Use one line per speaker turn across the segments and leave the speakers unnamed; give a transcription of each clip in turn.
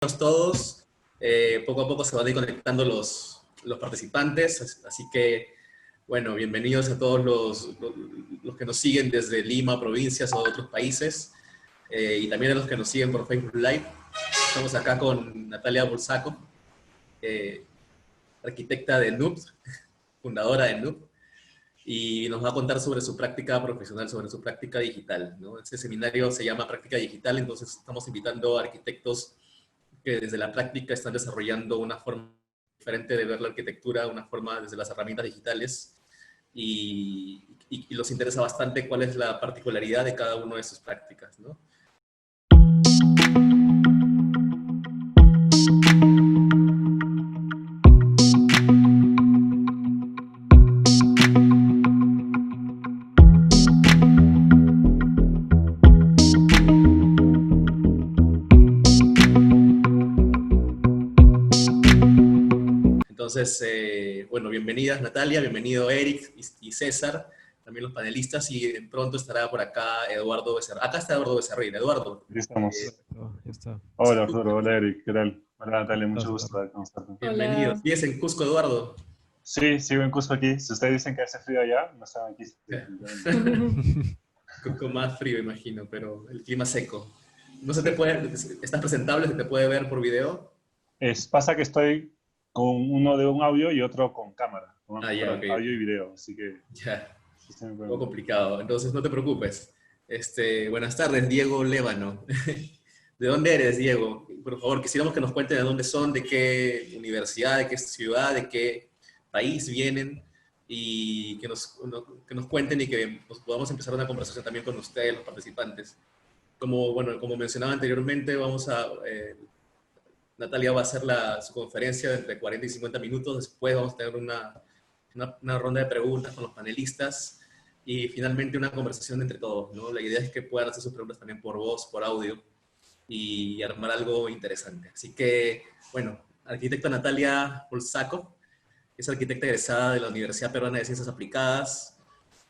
Todos. Poco a poco se van a ir conectando los participantes, así que, bueno, bienvenidos a todos los que nos siguen desde Lima, provincias o de otros países, y también a los que nos siguen por Facebook Live. Estamos acá con Natalia Bulsaco, arquitecta de NUPT, fundadora de NUPT, y nos va a contar sobre su práctica profesional, sobre su práctica digital, ¿no? Este seminario se llama Práctica Digital, entonces estamos invitando a arquitectos que desde la práctica están desarrollando una forma diferente de ver la arquitectura, una forma desde las herramientas digitales, y los interesa bastante cuál es la particularidad de cada una de sus prácticas, ¿no? Entonces, bueno, bienvenidas Natalia, bienvenido Eric y César, también los panelistas, y pronto estará por acá Eduardo Becerra. Acá está Eduardo Becerril. Eduardo.
Aquí estamos.
Ya está.
Hola Arturo, hola Eric, ¿qué tal? Hola Natalia, mucho
Gracias,
gusto de conocerte.
Bienvenido.
Hola.
¿Sigues en Cusco, Eduardo?
Sí, sigo en Cusco aquí. Si ustedes dicen que hace frío allá, no saben aquí.
Cusco más frío, imagino, pero el clima seco. No se te puede, ¿estás presentable? ¿Se te puede ver por video?
Pasa que estoy con uno de un audio y otro con cámara,
Ya, ok.
audio y video, así que...
Ya,
sí me
un
pueden
poco
ver.
complicado. Entonces, no te preocupes. Buenas tardes, Diego Lévano. ¿De dónde eres, Diego? Por favor, quisiéramos que nos cuenten de dónde son, de qué universidad, de qué ciudad, de qué país vienen, y que nos cuenten y que pues, podamos empezar una conversación también con ustedes, los participantes. Como mencionaba anteriormente, Natalia va a hacer su conferencia de entre 40 y 50 minutos. Después vamos a tener una ronda de preguntas con los panelistas y finalmente una conversación entre todos, ¿no? La idea es que puedan hacer sus preguntas también por voz, por audio, y armar algo interesante. Así que, bueno, arquitecta Natalia Bulsaco es arquitecta egresada de la Universidad Peruana de Ciencias Aplicadas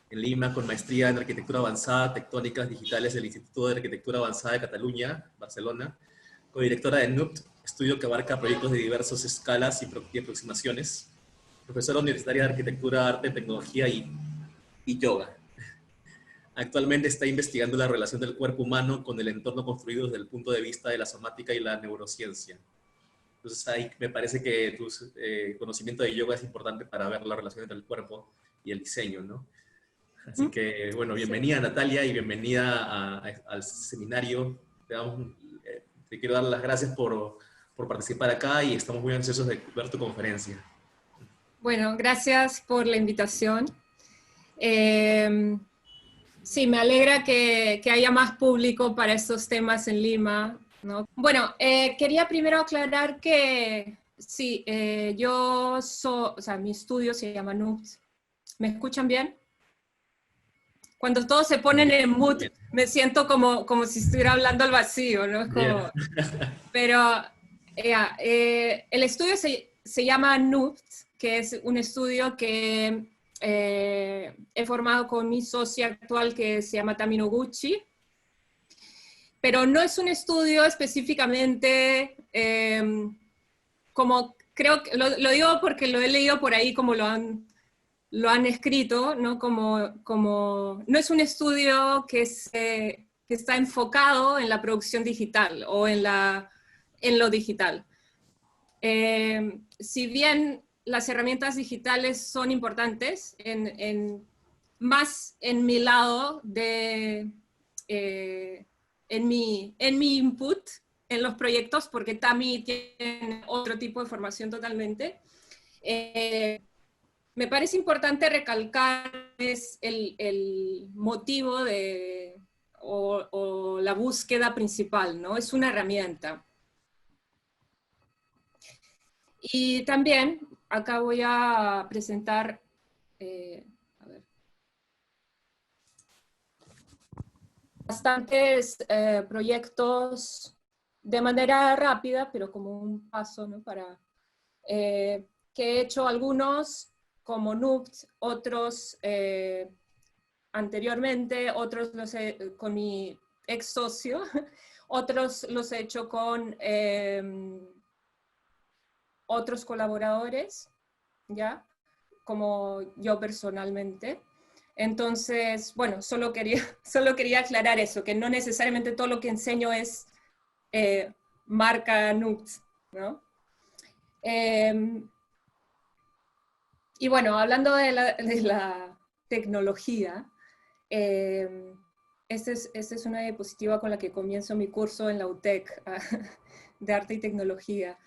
en Lima, con maestría en Arquitectura Avanzada, Tectónicas Digitales del Instituto de Arquitectura Avanzada de Cataluña, Barcelona, codirectora de NUPT, estudio que abarca proyectos de diversas escalas y aproximaciones, profesora universitaria de Arquitectura, Arte, Tecnología y Yoga. Actualmente está investigando la relación del cuerpo humano con el entorno construido desde el punto de vista de la somática y la neurociencia. Entonces ahí me parece que tu conocimiento de yoga es importante para ver la relación entre el cuerpo y el diseño, ¿no? Así que, bueno, bienvenida Natalia y bienvenida al seminario. Te quiero dar las gracias por participar acá y estamos muy ansiosos de ver tu conferencia.
Bueno, gracias por la invitación. Sí, me alegra que haya más público para estos temas en Lima, ¿no? Bueno, quería primero aclarar que sí, o sea, mi estudio se llama NUPT. ¿Me escuchan bien? Cuando todos se ponen en mute, me siento como si estuviera hablando al vacío, ¿no? Es como, pero el estudio se llama NUPT, que es un estudio que he formado con mi socia actual que se llama Tamino Gucci, pero no es un estudio específicamente como, creo que lo digo porque lo he leído por ahí como lo han escrito, ¿no? No es un estudio que está enfocado en la producción digital o en lo digital. Si bien las herramientas digitales son importantes, más en mi lado en mi input en los proyectos, porque Tami tiene otro tipo de formación totalmente. Me parece importante recalcar el motivo o la búsqueda principal, ¿no? Es una herramienta. Y también, acá voy a presentar, bastantes proyectos de manera rápida, pero como un paso, ¿no? Que he hecho algunos como NUPT, otros anteriormente, otros, no sé, con mi ex socio, otros los he hecho con otros colaboradores, ¿ya? Como yo personalmente. Entonces, bueno, solo quería aclarar eso, que no necesariamente todo lo que enseño es marca Nuxt, ¿no? Y bueno, hablando de la tecnología, esta es una diapositiva con la que comienzo mi curso en la UTEC de Arte y Tecnología.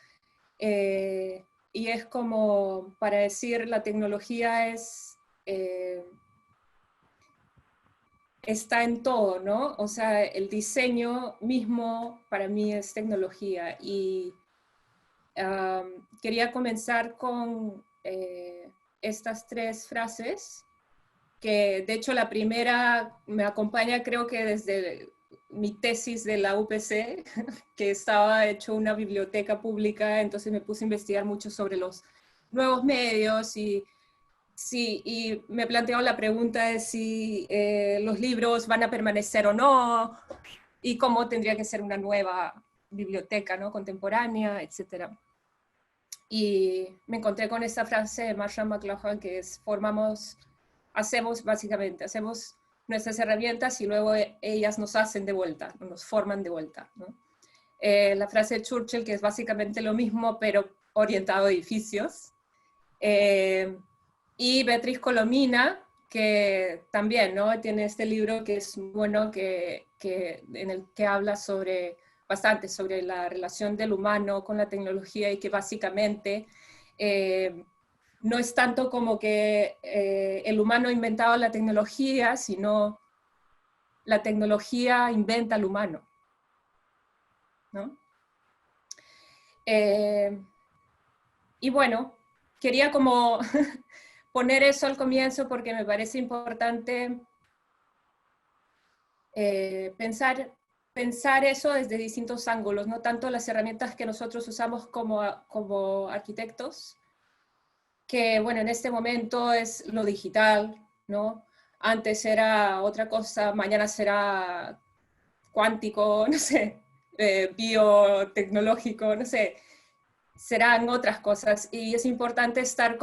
Y es como para decir, la tecnología está en todo, ¿no? O sea, el diseño mismo para mí es tecnología. Y quería comenzar con estas 3 frases, que de hecho la primera me acompaña creo que desde mi tesis de la UPC, que estaba hecho una biblioteca pública, entonces me puse a investigar mucho sobre los nuevos medios y me planteó la pregunta de si los libros van a permanecer o no, y cómo tendría que ser una nueva biblioteca, ¿no? Contemporánea, etc. Y me encontré con esta frase de Marshall McLuhan que es, hacemos nuestras herramientas y luego ellas nos hacen de vuelta, nos forman de vuelta, ¿no? La frase de Churchill, que es básicamente lo mismo, pero orientado a edificios. Y Beatriz Colomina, que también, ¿no? Tiene este libro que es bueno, en el que habla bastante sobre la relación del humano con la tecnología y que básicamente no es tanto como que el humano ha inventado la tecnología, sino la tecnología inventa al humano, ¿no? Y bueno, quería como poner eso al comienzo porque me parece importante pensar eso desde distintos ángulos, no tanto las herramientas que nosotros usamos como arquitectos, que bueno, en este momento es lo digital, ¿no? Antes era otra cosa, mañana será cuántico, no sé, biotecnológico, no sé, serán otras cosas. Y es importante estar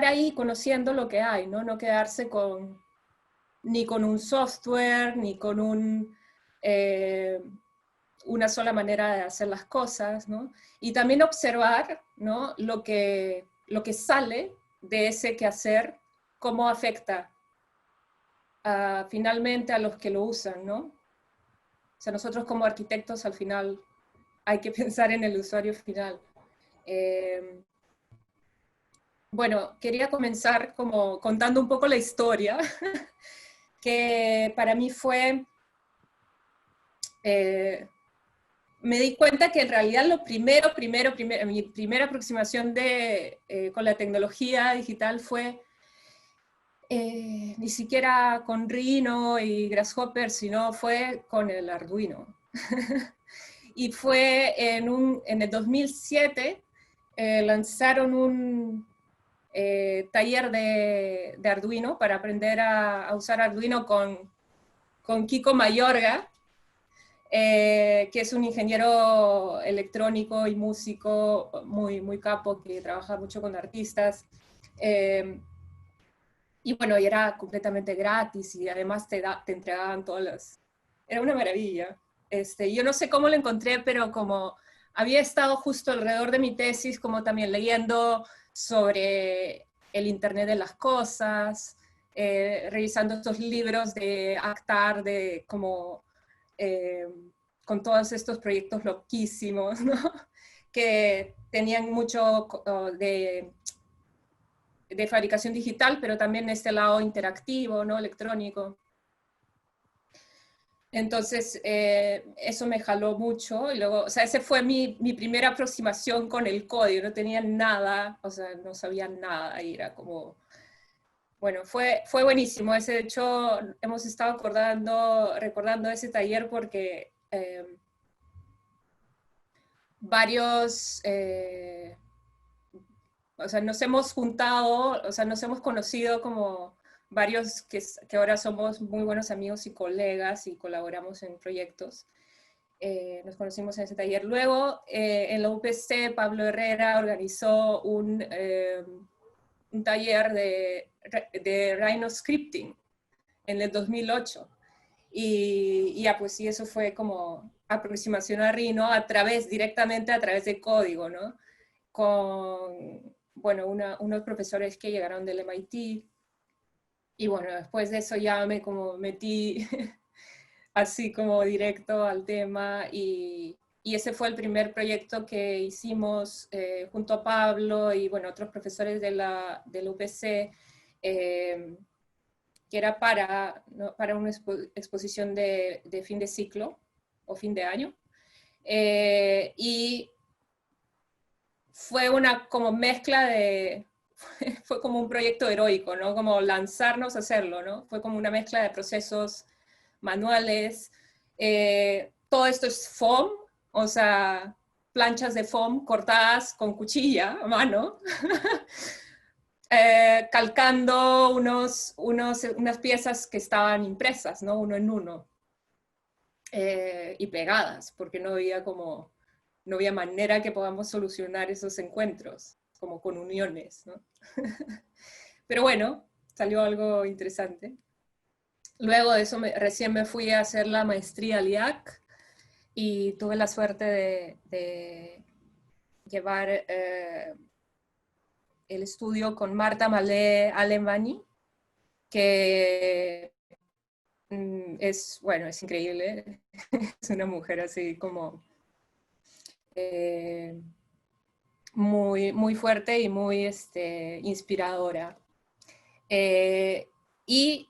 ahí conociendo lo que hay, ¿no? No quedarse ni con un software, ni con una sola manera de hacer las cosas, ¿no? Y también observar, ¿no? lo que sale de ese quehacer, cómo afecta finalmente a los que lo usan, ¿no? O sea, nosotros como arquitectos al final hay que pensar en el usuario final. Bueno, quería comenzar como contando un poco la historia, que para mí fue... me di cuenta que en realidad mi primera aproximación con la tecnología digital fue ni siquiera con Rhino y Grasshopper, sino fue con el Arduino. Y fue en el 2007, lanzaron un taller de Arduino para aprender a usar Arduino con Kiko Mayorga, que es un ingeniero electrónico y músico muy, muy capo, que trabaja mucho con artistas. Y bueno, y era completamente gratis y además te entregaban todas las... Era una maravilla. Yo no sé cómo lo encontré, pero como había estado justo alrededor de mi tesis, como también leyendo sobre el Internet de las cosas, revisando estos libros de Actar, con todos estos proyectos loquísimos, ¿no? Que tenían mucho de fabricación digital, pero también este lado interactivo, ¿no? Electrónico. Entonces, eso me jaló mucho. Y luego, o sea, esa fue mi primera aproximación con el código. No tenía nada, o sea, no sabía nada. Y era como... Bueno, fue buenísimo. De hecho, hemos estado recordando ese taller porque varios... o sea, nos hemos juntado, o sea, nos hemos conocido como varios que ahora somos muy buenos amigos y colegas y colaboramos en proyectos. Nos conocimos en ese taller. Luego, en la UPC, Pablo Herrera organizó un taller de Rhino Scripting en el 2008. Y ya, pues sí, eso fue como aproximación a Rhino directamente a través de código, ¿no? Con, bueno, unos profesores que llegaron del MIT. Y bueno, después de eso ya me como metí así como directo al tema y ese fue el primer proyecto que hicimos junto a Pablo y bueno, otros profesores de la UPC, que era ¿no? para una exposición de fin de ciclo o fin de año. Y fue una como mezcla fue como un proyecto heroico, ¿no? Como lanzarnos a hacerlo, ¿no? Fue como una mezcla de procesos manuales. Todo esto es foam, o sea, planchas de foam cortadas con cuchilla a mano. Calcando unas piezas que estaban impresas, ¿no? Uno en uno. Y pegadas, porque no había manera que podamos solucionar esos encuentros, como con uniones, ¿no? Pero bueno, salió algo interesante. Luego de eso recién me fui a hacer la maestría al IAC y tuve la suerte de llevar el estudio con Marta Malé Alemany, que bueno, es increíble. Es una mujer así como muy, muy fuerte y muy inspiradora. Y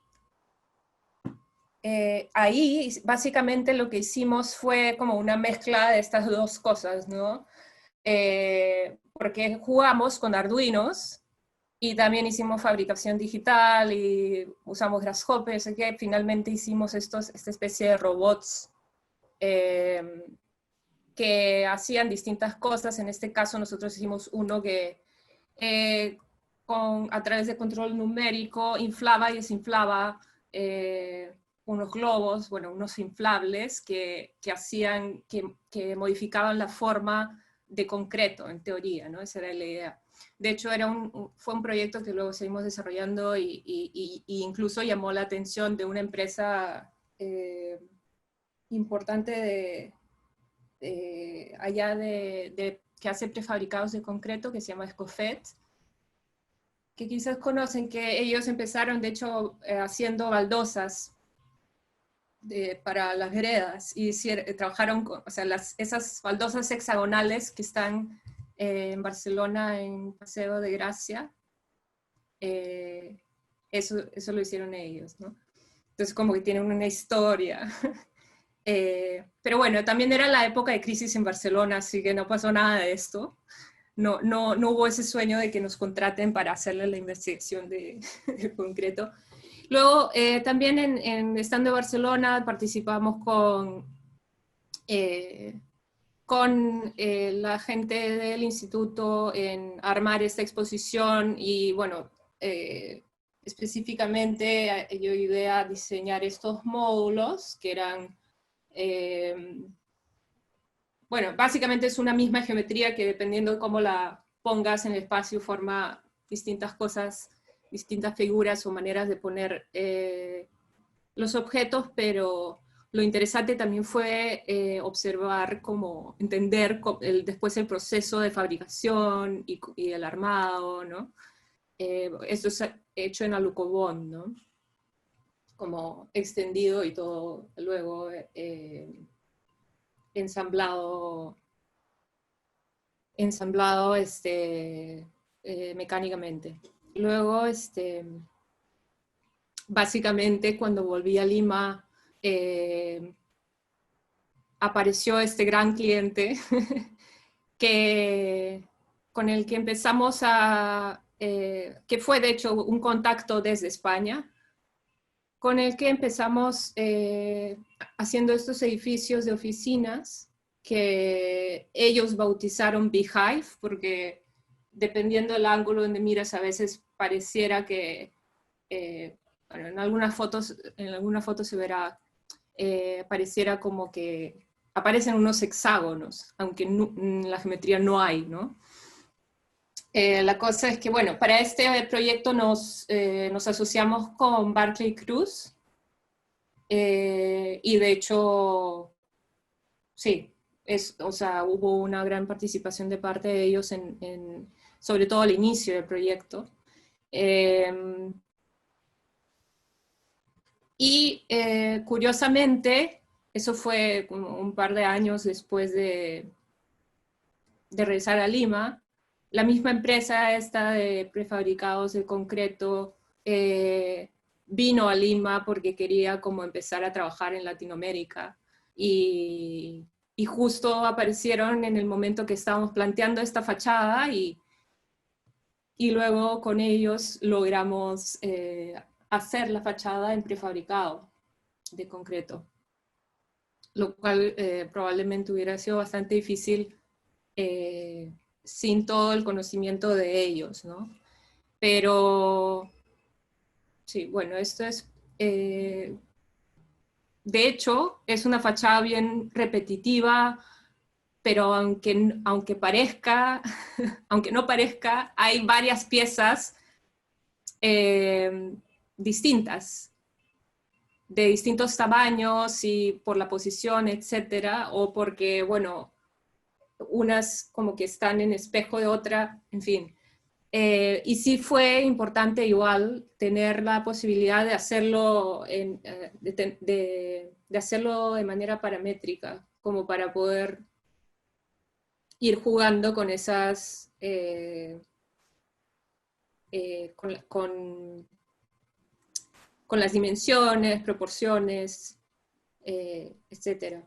ahí básicamente lo que hicimos fue como una mezcla de estas dos cosas, ¿no? Porque jugamos con Arduinos y también hicimos fabricación digital y usamos Grasshopper, así que finalmente hicimos esta especie de robots que hacían distintas cosas. En este caso nosotros hicimos uno que a través de control numérico inflaba y desinflaba unos globos, bueno, unos inflables que hacían, que modificaban la forma de concreto, en teoría, ¿no? Esa era la idea. De hecho, fue un proyecto que luego seguimos desarrollando y incluso llamó la atención de una empresa importante allá que hace prefabricados de concreto, que se llama Escofet, que quizás conocen, que ellos empezaron, de hecho, haciendo baldosas para las veredas y trabajaron con, o sea, esas baldosas hexagonales que están en Barcelona, en Paseo de Gracia, eso lo hicieron ellos, ¿no? Entonces como que tienen una historia. Pero bueno, también era la época de crisis en Barcelona, así que no pasó nada de esto. No hubo ese sueño de que nos contraten para hacerle la investigación de concreto. Luego, también estando en Barcelona, participamos con la gente del instituto en armar esta exposición y, bueno, específicamente yo ayudé a diseñar estos módulos que eran, bueno, básicamente es una misma geometría que dependiendo de cómo la pongas en el espacio forma distintas cosas, distintas figuras o maneras de poner los objetos, pero lo interesante también fue observar, como entender después el proceso de fabricación y el armado, ¿no? Esto es hecho en alucobond, ¿no? Como extendido y todo luego ensamblado mecánicamente. Luego, básicamente cuando volví a Lima, apareció este gran cliente con el que empezamos que fue de hecho un contacto desde España, con el que empezamos haciendo estos edificios de oficinas que ellos bautizaron Beehive, porque dependiendo del ángulo donde miras a veces pareciera que bueno, en algunas fotos se verá, pareciera como que aparecen unos hexágonos, aunque en la geometría no hay, ¿no? La cosa es que, bueno, para este proyecto nos asociamos con Barclay Cruz, y de hecho, sí, o sea, hubo una gran participación de parte de ellos sobre todo al inicio del proyecto. Curiosamente, eso fue como un par de años después de regresar a Lima, la misma empresa esta de prefabricados de concreto vino a Lima porque quería como empezar a trabajar en Latinoamérica y justo aparecieron en el momento que estábamos planteando esta fachada y luego con ellos logramos hacer la fachada en prefabricado de concreto, lo cual probablemente hubiera sido bastante difícil sin todo el conocimiento de ellos, ¿no? Pero, sí, bueno, esto es, de hecho, es una fachada bien repetitiva, pero aunque parezca, aunque no parezca, hay varias piezas distintas, de distintos tamaños y por la posición, etcétera, o porque, bueno, unas como que están en espejo de otra, en fin. Y sí fue importante igual tener la posibilidad de hacerlo, de hacerlo de manera paramétrica, como para poder ir jugando con esas, con las dimensiones, proporciones, etcétera.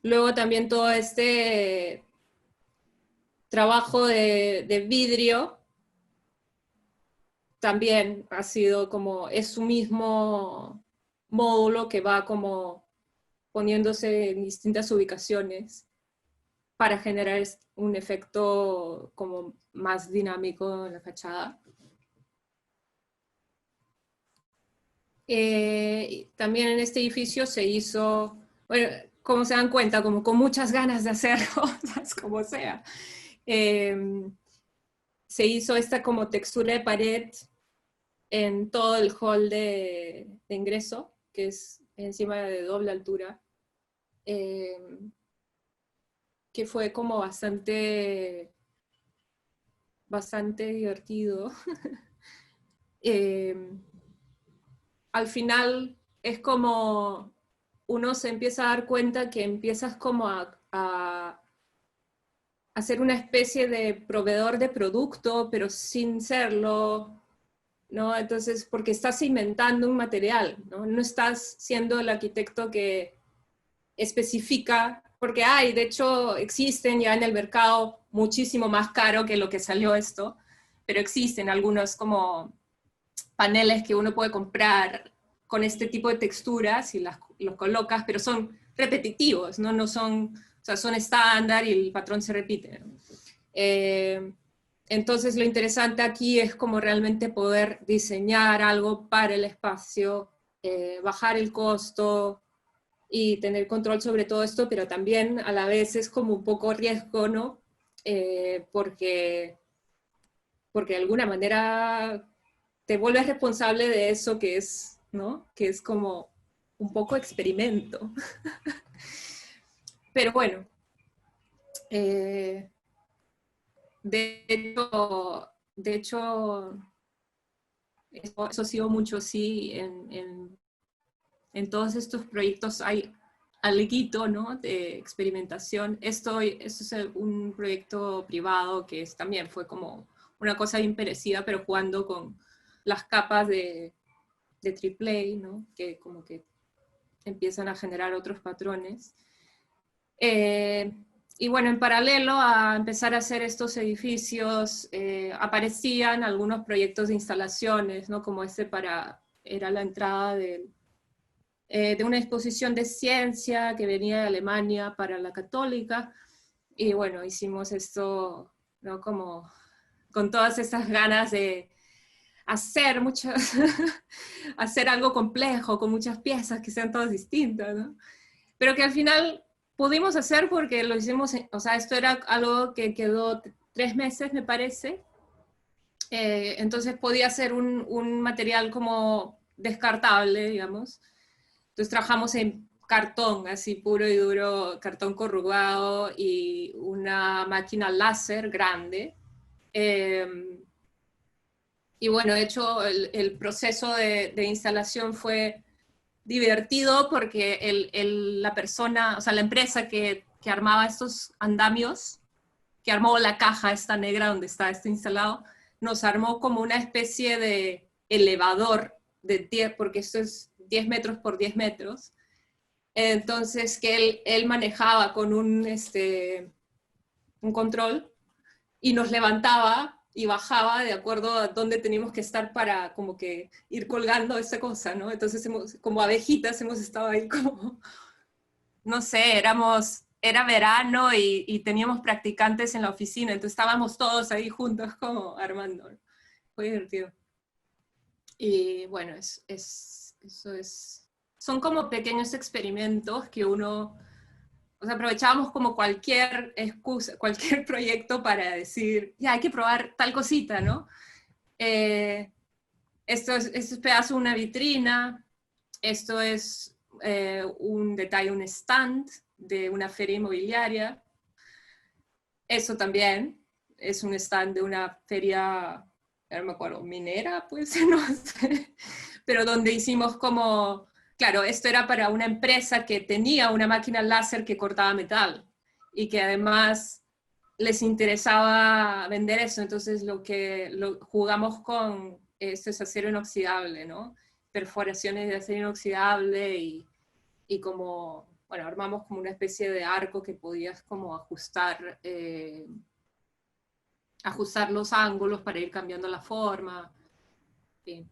Luego también todo este trabajo de vidrio también ha sido como, es su mismo módulo que va como poniéndose en distintas ubicaciones para generar un efecto como más dinámico en la fachada. También en este edificio se hizo, bueno, como se dan cuenta, como con muchas ganas de hacer cosas, como sea. Se hizo esta como textura de pared en todo el hall de ingreso, que es encima de doble altura, que fue como bastante divertido. Al final es como uno se empieza a dar cuenta que empiezas como a hacer una especie de proveedor de producto, pero sin serlo, ¿no? Entonces, porque estás inventando un material, ¿no? No estás siendo el arquitecto que especifica, porque hay, de hecho, existen ya en el mercado muchísimo más caro que lo que salió esto, pero existen algunos como paneles que uno puede comprar con este tipo de texturas y los colocas, pero son repetitivos, ¿no? No son, o sea, son estándar y el patrón se repite, ¿no? Entonces lo interesante aquí es como realmente poder diseñar algo para el espacio, bajar el costo y tener control sobre todo esto, pero también a la vez es como un poco riesgo, ¿no? Porque de alguna manera te vuelves responsable de eso que es, ¿no? Que es como un poco experimento. Pero bueno, de hecho, eso ha sido mucho, sí, en todos estos proyectos hay alguito, ¿no? De experimentación. Esto es un proyecto privado que también fue como una cosa bien parecida, pero jugando con las capas de AAA, ¿no? Que como que empiezan a generar otros patrones. Y bueno, en paralelo a empezar a hacer estos edificios, aparecían algunos proyectos de instalaciones, ¿no? Como era la entrada de una exposición de ciencia que venía de Alemania para la Católica. Y bueno, hicimos esto, ¿no? Como con todas esas ganas de hacer hacer algo complejo, con muchas piezas que sean todas distintas, ¿no? Pero que al final pudimos hacer porque lo hicimos, o sea, esto era algo que quedó 3 meses, me parece. Entonces podía ser un material como descartable, digamos. Entonces trabajamos en cartón, así puro y duro, cartón corrugado y una máquina láser grande. Y bueno, de hecho el proceso de instalación fue divertido porque la persona, o sea, la empresa que armaba estos andamios, que armó la caja esta negra donde está esto instalado, nos armó como una especie de elevador de 10, porque esto es 10 metros por 10 metros. Entonces, que él manejaba con un control y nos levantaba y bajaba de acuerdo a dónde teníamos que estar para como que ir colgando esa cosa, ¿no? Entonces, como abejitas, hemos estado ahí como, no sé, era verano y teníamos practicantes en la oficina, entonces estábamos todos ahí juntos como armando, ¿no? Fue divertido. Y bueno, eso es, son como pequeños experimentos que uno, o sea, aprovechábamos como cualquier excusa, cualquier proyecto para decir, ya, hay que probar tal cosita, ¿no? Esto es pedazo de una vitrina, esto es un detalle, un stand de una feria inmobiliaria. Eso también es un stand de una feria, no me acuerdo, minera, pues, no sé, pero donde hicimos como, claro, esto era para una empresa que tenía una máquina láser que cortaba metal y que además les interesaba vender eso, entonces lo jugamos con esto es acero inoxidable, ¿no? Perforaciones de acero inoxidable y como, bueno, armamos como una especie de arco que podías como ajustar los ángulos para ir cambiando la forma. Sí.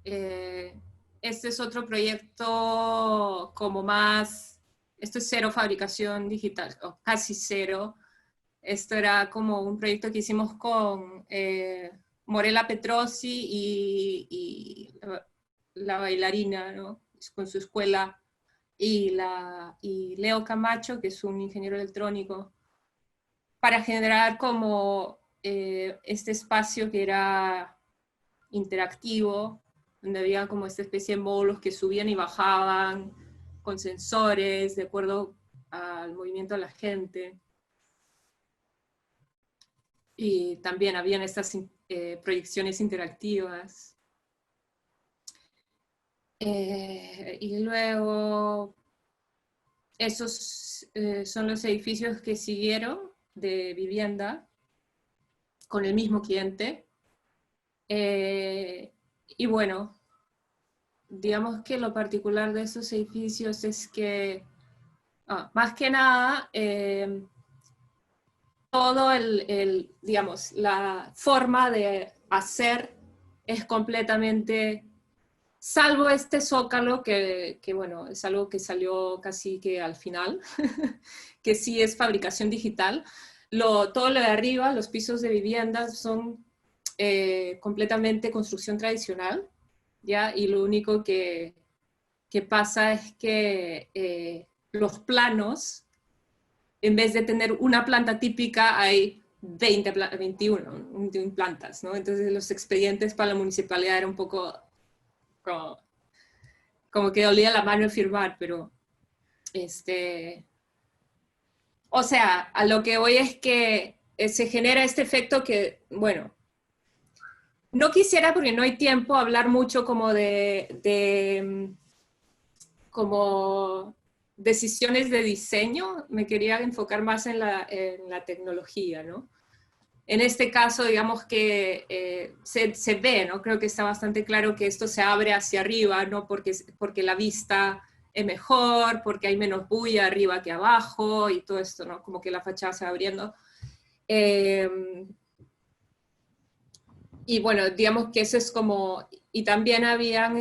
Este es otro proyecto como más, esto es cero fabricación digital, o casi cero. Esto era como un proyecto que hicimos con Morella Petrosi y la bailarina, ¿no? Con su escuela, y Leo Camacho, que es un ingeniero electrónico, para generar como este espacio que era interactivo, donde había como esta especie de módulos que subían y bajaban con sensores de acuerdo al movimiento de la gente. Y también habían estas proyecciones interactivas. Y luego, esos son los edificios que siguieron de vivienda con el mismo cliente. Y bueno, digamos que lo particular de esos edificios es que, más que nada, todo digamos, la forma de hacer es completamente, salvo este zócalo que bueno, es algo que salió casi que al final, que sí es fabricación digital. Todo lo de arriba, los pisos de viviendas son completamente construcción tradicional, ¿ya? Y lo único que pasa es que los planos, en vez de tener una planta típica, hay 21 plantas, ¿no? Entonces los expedientes para la municipalidad era un poco como que dolía la mano firmar, pero o sea, a lo que voy es que se genera este efecto que, bueno, no quisiera, porque no hay tiempo, hablar mucho como como decisiones de diseño. Me quería enfocar más en la tecnología, ¿no? En este caso, digamos que se ve, ¿no? Creo que está bastante claro que esto se abre hacia arriba, ¿no? Porque la vista es mejor, porque hay menos bulla arriba que abajo y todo esto, ¿no? Como que la fachada se va abriendo. Y bueno, digamos que eso es como, y también habían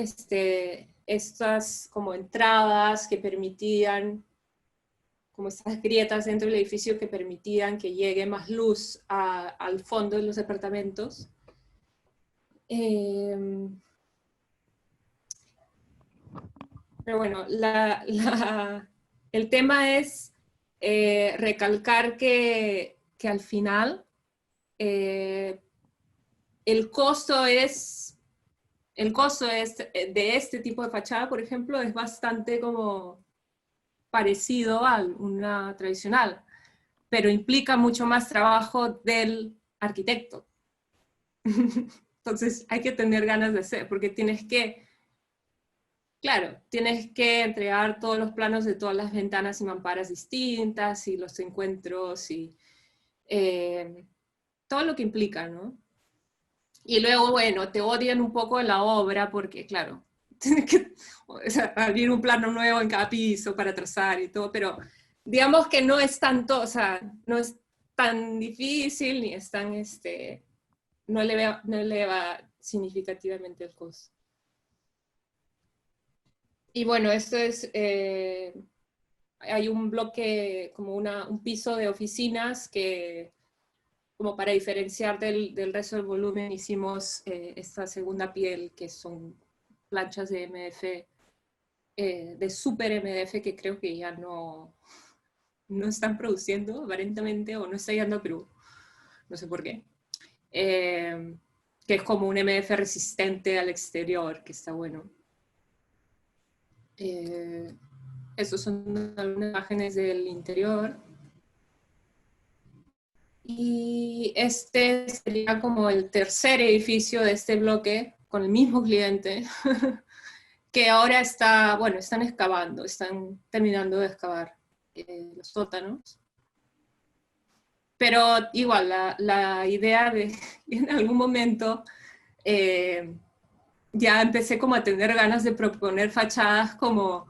estas como entradas que permitían, como estas grietas dentro del edificio que permitían que llegue más luz al fondo de los departamentos. Pero bueno, el tema es recalcar que al final el costo de este tipo de fachada, por ejemplo, es bastante como parecido a una tradicional, pero implica mucho más trabajo del arquitecto. Entonces hay que tener ganas de hacer, porque tienes que entregar todos los planos de todas las ventanas y mamparas distintas, y los encuentros, y todo lo que implica, ¿no? Y luego, bueno, te odian un poco la obra, porque claro, tienes que abrir un plano nuevo en cada piso para trazar y todo, pero digamos que no es tanto, o sea, no es tan difícil, ni es tan, no eleva significativamente el costo. Y bueno, esto es, hay un bloque, como un piso de oficinas que, como para diferenciar del resto del volumen, hicimos esta segunda piel, que son planchas de MDF, de super MDF, que creo que ya no están produciendo, aparentemente, o no está llegando a Perú, no sé por qué. Que es como un MDF resistente al exterior, que está bueno. Estos son algunas imágenes del interior. Y este sería como el tercer edificio de este bloque, con el mismo cliente, que ahora están excavando, están terminando de excavar los sótanos. Pero igual, la idea de en algún momento ya empecé como a tener ganas de proponer fachadas como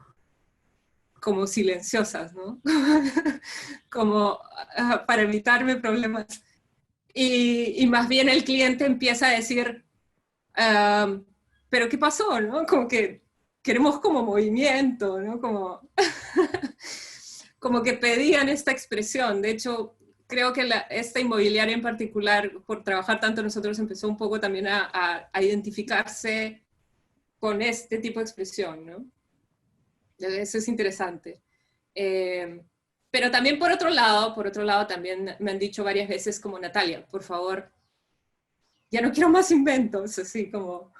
silenciosas, ¿no? Como para evitarme problemas. Y más bien el cliente empieza a decir, pero ¿qué pasó, no? Como que queremos como movimiento, ¿no? Como, como que pedían esta expresión. De hecho, creo que esta inmobiliaria en particular, por trabajar tanto nosotros, empezó un poco también a identificarse con este tipo de expresión, ¿no? Eso es interesante. Pero también por otro lado, también me han dicho varias veces como, Natalia, por favor, ya no quiero más inventos, así como,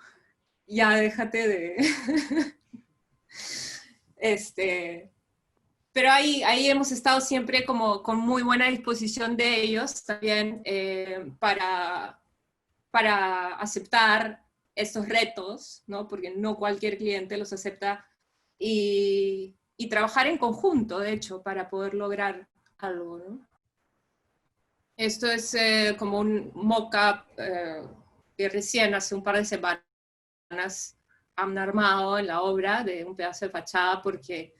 ya déjate de... pero ahí hemos estado siempre como con muy buena disposición de ellos también para aceptar estos retos, ¿no? Porque no cualquier cliente los acepta, y trabajar en conjunto, de hecho, para poder lograr algo, ¿no? Esto es como un mock-up que recién hace un par de semanas han armado en la obra de un pedazo de fachada, porque,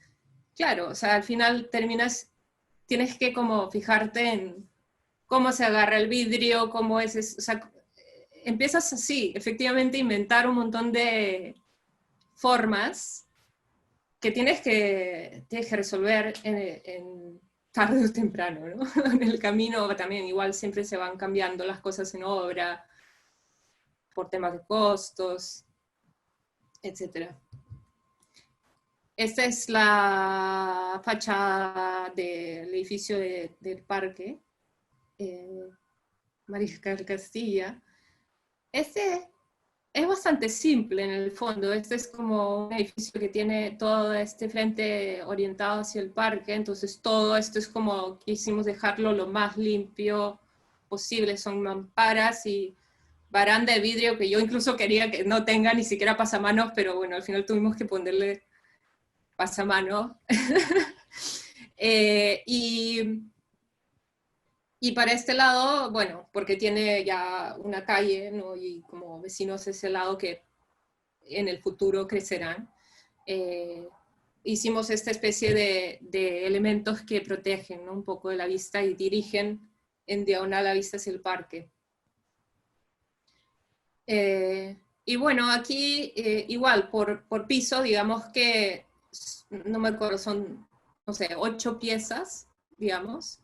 claro, o sea, al final tienes que como fijarte en cómo se agarra el vidrio, cómo es, o sea, empiezas así, efectivamente, a inventar un montón de formas que tienes que resolver en tarde o temprano, ¿no? En el camino también igual siempre se van cambiando las cosas en obra, por temas de costos, etc. Esta es la fachada del edificio del parque, Mariscal Castilla. Este es bastante simple en el fondo. Este es como un edificio que tiene todo este frente orientado hacia el parque, entonces todo esto es como quisimos dejarlo lo más limpio posible. Son mamparas y baranda de vidrio que yo incluso quería que no tenga ni siquiera pasamanos, pero bueno, al final tuvimos que ponerle pasamanos. Y para este lado, bueno, porque tiene ya una calle, ¿no? Y como vecinos ese lado que en el futuro crecerán, hicimos esta especie de elementos que protegen, ¿no? Un poco de la vista y dirigen en diagonal la vista hacia el parque. Y bueno, aquí igual, por piso, digamos que, no me acuerdo, son, no sé, 8 piezas, digamos,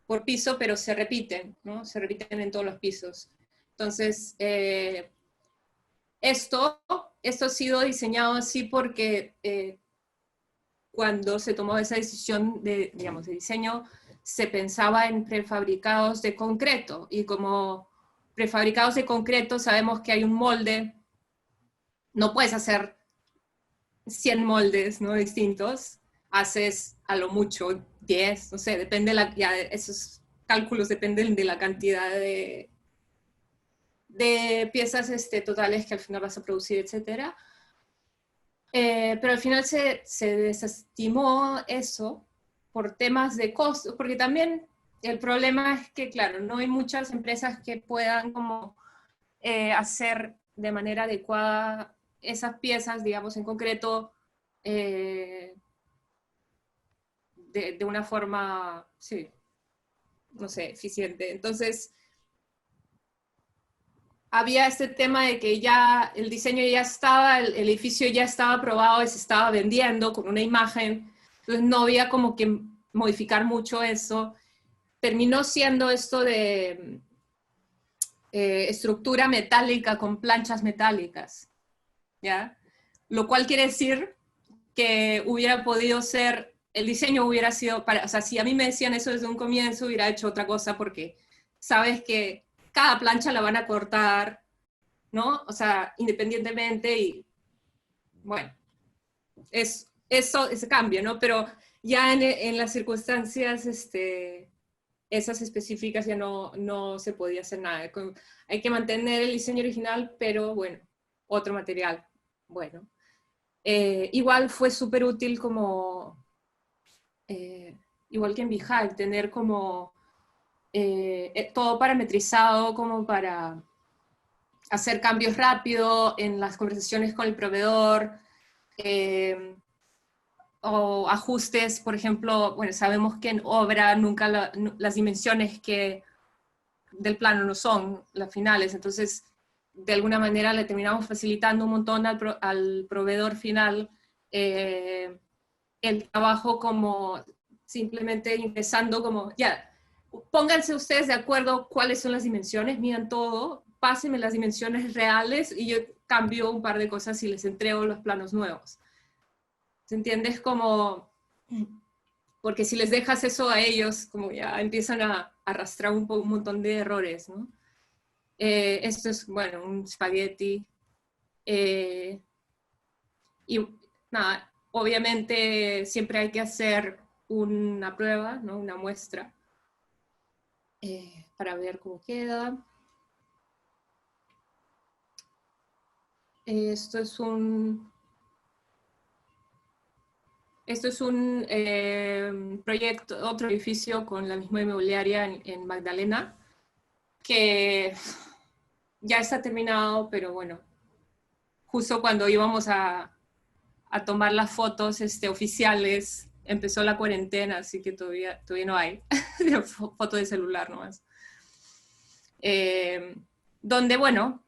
por piso, pero se repiten, ¿no? Se repiten en todos los pisos. Entonces, esto ha sido diseñado así porque cuando se tomó esa decisión de, digamos, de diseño, se pensaba en prefabricados de concreto, y como prefabricados de concreto sabemos que hay un molde, no puedes hacer 100 moldes, ¿no?, distintos, haces a lo mucho 10, no sé, depende ya esos cálculos dependen de la cantidad de piezas totales que al final vas a producir, etcétera. Pero al final se desestimó eso por temas de costo, porque también el problema es que, claro, no hay muchas empresas que puedan como hacer de manera adecuada esas piezas, digamos, en concreto, de una forma, sí, no sé, eficiente. Entonces, había este tema de que ya el diseño ya estaba, el edificio ya estaba aprobado y se estaba vendiendo con una imagen, entonces no había como que modificar mucho eso. Terminó siendo esto de estructura metálica con planchas metálicas, ¿ya? Lo cual quiere decir que hubiera podido ser, el diseño hubiera sido, o sea, si a mí me decían eso desde un comienzo, hubiera hecho otra cosa, porque sabes que cada plancha la van a cortar, ¿no? O sea, independientemente, y bueno, es eso, ese cambio, ¿no? Pero ya en las circunstancias esas específicas ya no se podía hacer nada. Hay que mantener el diseño original, pero bueno, otro material. Bueno, igual fue súper útil como, igual que en Beehive, tener como todo parametrizado como para hacer cambios rápido en las conversaciones con el proveedor, o ajustes, por ejemplo, bueno, sabemos que en obra nunca las dimensiones del plano no son las finales, entonces de alguna manera le terminamos facilitando un montón al proveedor final el trabajo, como simplemente ingresando como, ya, pónganse ustedes de acuerdo cuáles son las dimensiones, midan todo, pásenme las dimensiones reales y yo cambio un par de cosas y les entrego los planos nuevos. ¿Se entiende? Es como, porque si les dejas eso a ellos, como ya empiezan a arrastrar un montón de errores, ¿no? Esto es, bueno, un espagueti. Y nada, obviamente siempre hay que hacer una prueba, ¿no? Una muestra, para ver cómo queda. Esto es un proyecto, otro edificio con la misma inmobiliaria en Magdalena, que ya está terminado, pero bueno, justo cuando íbamos a tomar las fotos oficiales, empezó la cuarentena, así que todavía no hay. Foto de celular nomás. Donde, bueno,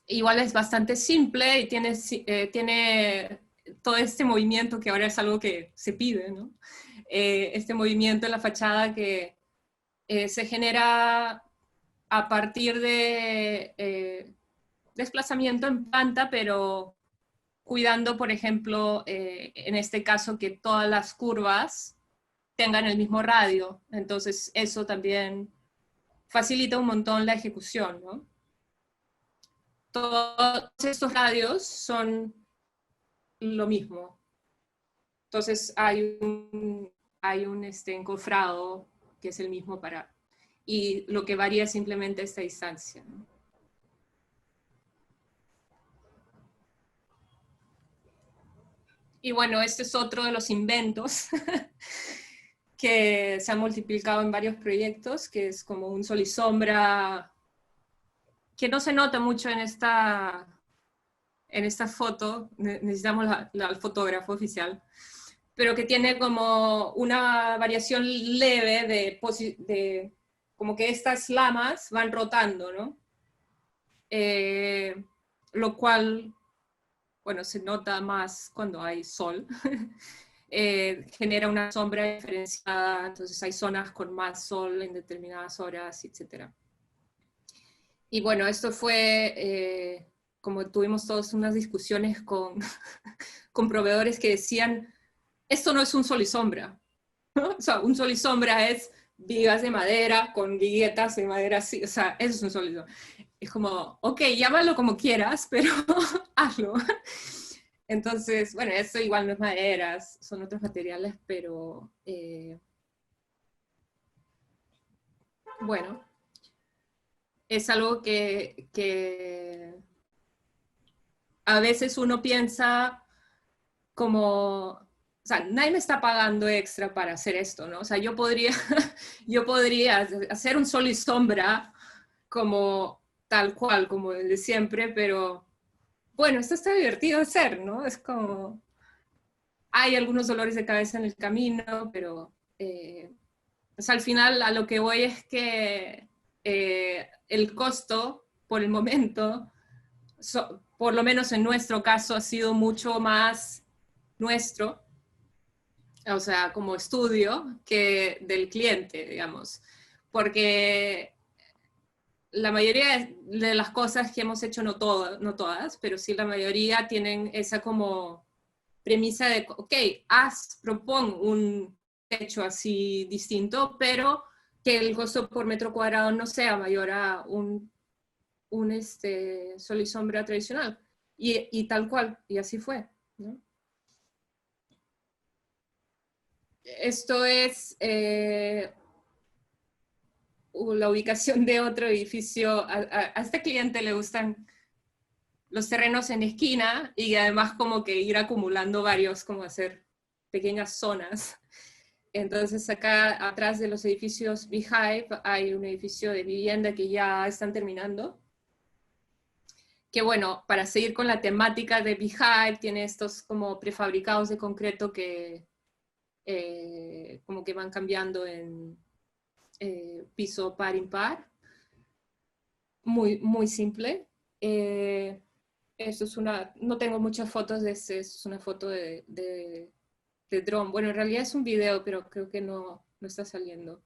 igual es bastante simple y tiene todo este movimiento que ahora es algo que se pide, ¿no? Este movimiento en la fachada que se genera a partir de desplazamiento en planta, pero cuidando, por ejemplo, en este caso, que todas las curvas tengan el mismo radio. Entonces eso también facilita un montón la ejecución, ¿no? Todos estos radios son lo mismo. Entonces hay un encofrado que es el mismo para... Y lo que varía es simplemente esta distancia, ¿no? Y bueno, este es otro de los inventos que se ha multiplicado en varios proyectos, que es como un sol y sombra, que no se nota mucho en esta foto, necesitamos al fotógrafo oficial, pero que tiene como una variación leve de como que estas lamas van rotando, ¿no? Lo cual, bueno, se nota más cuando hay sol. Genera una sombra diferenciada, entonces hay zonas con más sol en determinadas horas, etc. Y bueno, esto fue como tuvimos todas unas discusiones con, con proveedores que decían, esto no es un sol y sombra, ¿no? O sea, un sol y sombra es vigas de madera con viguetas de madera así, o sea, eso es un sol y sombra. Es como, ok, llámalo como quieras, pero hazlo. Entonces, bueno, eso igual no es madera, son otros materiales, pero bueno, es algo que a veces uno piensa como, o sea, nadie me está pagando extra para hacer esto, ¿no? O sea, yo podría hacer un sol y sombra como tal cual, como el de siempre, pero bueno, esto está divertido de hacer, ¿no? Es como, hay algunos dolores de cabeza en el camino, pero o sea, al final a lo que voy es que el costo, por el momento, por lo menos en nuestro caso, ha sido mucho más nuestro, o sea, como estudio, que del cliente, digamos. Porque la mayoría de las cosas que hemos hecho, no todas, pero sí la mayoría tienen esa como premisa de, ok, propon un techo así distinto, pero que el costo por metro cuadrado no sea mayor a un sol y sombra tradicional. Y tal cual, y así fue, ¿no? Esto es la ubicación de otro edificio. A este cliente le gustan los terrenos en esquina y además como que ir acumulando varios, como hacer pequeñas zonas. Entonces acá atrás de los edificios Beehive hay un edificio de vivienda que ya están terminando. Que bueno, para seguir con la temática de Beehive, tiene estos como prefabricados de concreto que como que van cambiando en piso par impar. Muy, muy simple. Esto es no tengo muchas fotos de este, es una foto de dron. Bueno, en realidad es un video, pero creo que no está saliendo.